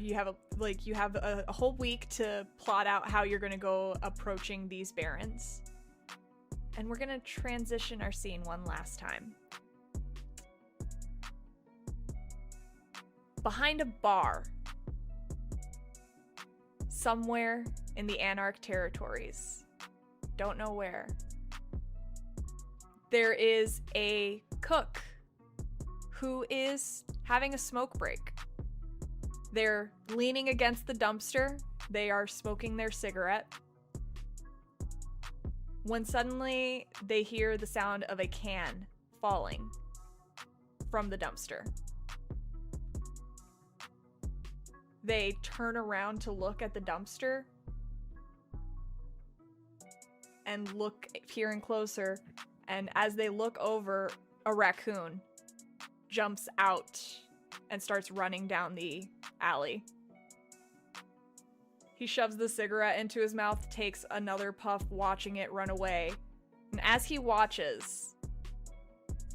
a whole week to plot out how you're going to go approaching these barons. And we're going to transition our scene one last time. Behind a bar, somewhere in the Anarch territories, don't know where, there is a cook who is having a smoke break. They're leaning against the dumpster. They are smoking their cigarette. When suddenly they hear the sound of a can falling from the dumpster. They turn around to look at the dumpster and look, peering closer, and as they look over, a raccoon jumps out and starts running down the alley. He shoves the cigarette into his mouth, takes another puff, watching it run away. And as he watches,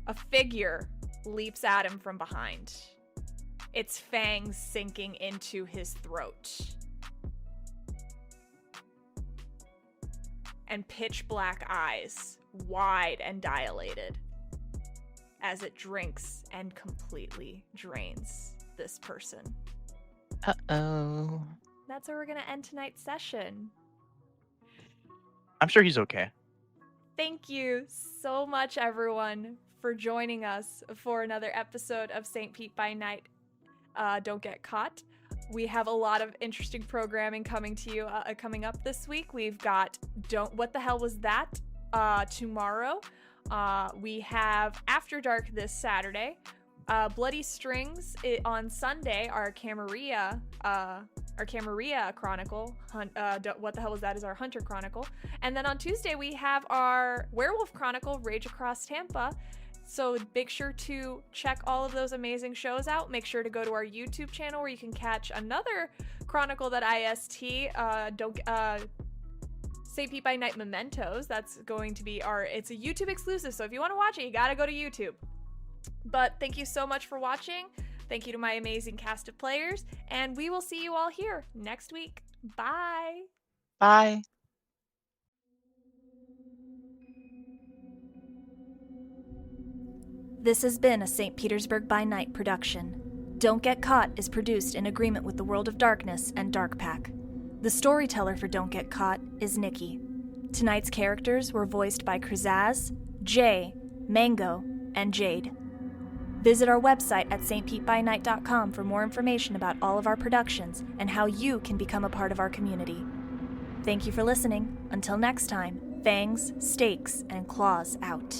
a figure leaps at him from behind, its fangs sinking into his throat. And pitch black eyes, wide and dilated, as it drinks and completely drains this person. Uh-oh. That's where we're going to end tonight's session. I'm sure he's okay. Thank you so much, everyone, for joining us for another episode of St. Pete by Night. Don't Get Caught. We have a lot of interesting programming coming to you coming up this week. We've got What the Hell Was That? Tomorrow. We have After Dark this Saturday. Bloody Strings on Sunday. Our Camarilla Chronicle. What the Hell Was That? Is our Hunter Chronicle. And then on Tuesday we have our Werewolf Chronicle, Rage Across Tampa. So make sure to check all of those amazing shows out. Make sure to go to our YouTube channel where you can catch another chronicle.ist. St. Pete by Night Mementos. That's going to be it's a YouTube exclusive. So if you want to watch it, you got to go to YouTube. But thank you so much for watching. Thank you to my amazing cast of players. And we will see you all here next week. Bye. Bye. This has been a St. Petersburg by Night production. Don't Get Caught is produced in agreement with the World of Darkness and Dark Pack. The storyteller for Don't Get Caught is Nikki. Tonight's characters were voiced by Krazaz, Jay, Mango, and Jade. Visit our website at stpbnynight.com for more information about all of our productions and how you can become a part of our community. Thank you for listening. Until next time, fangs, stakes, and claws out.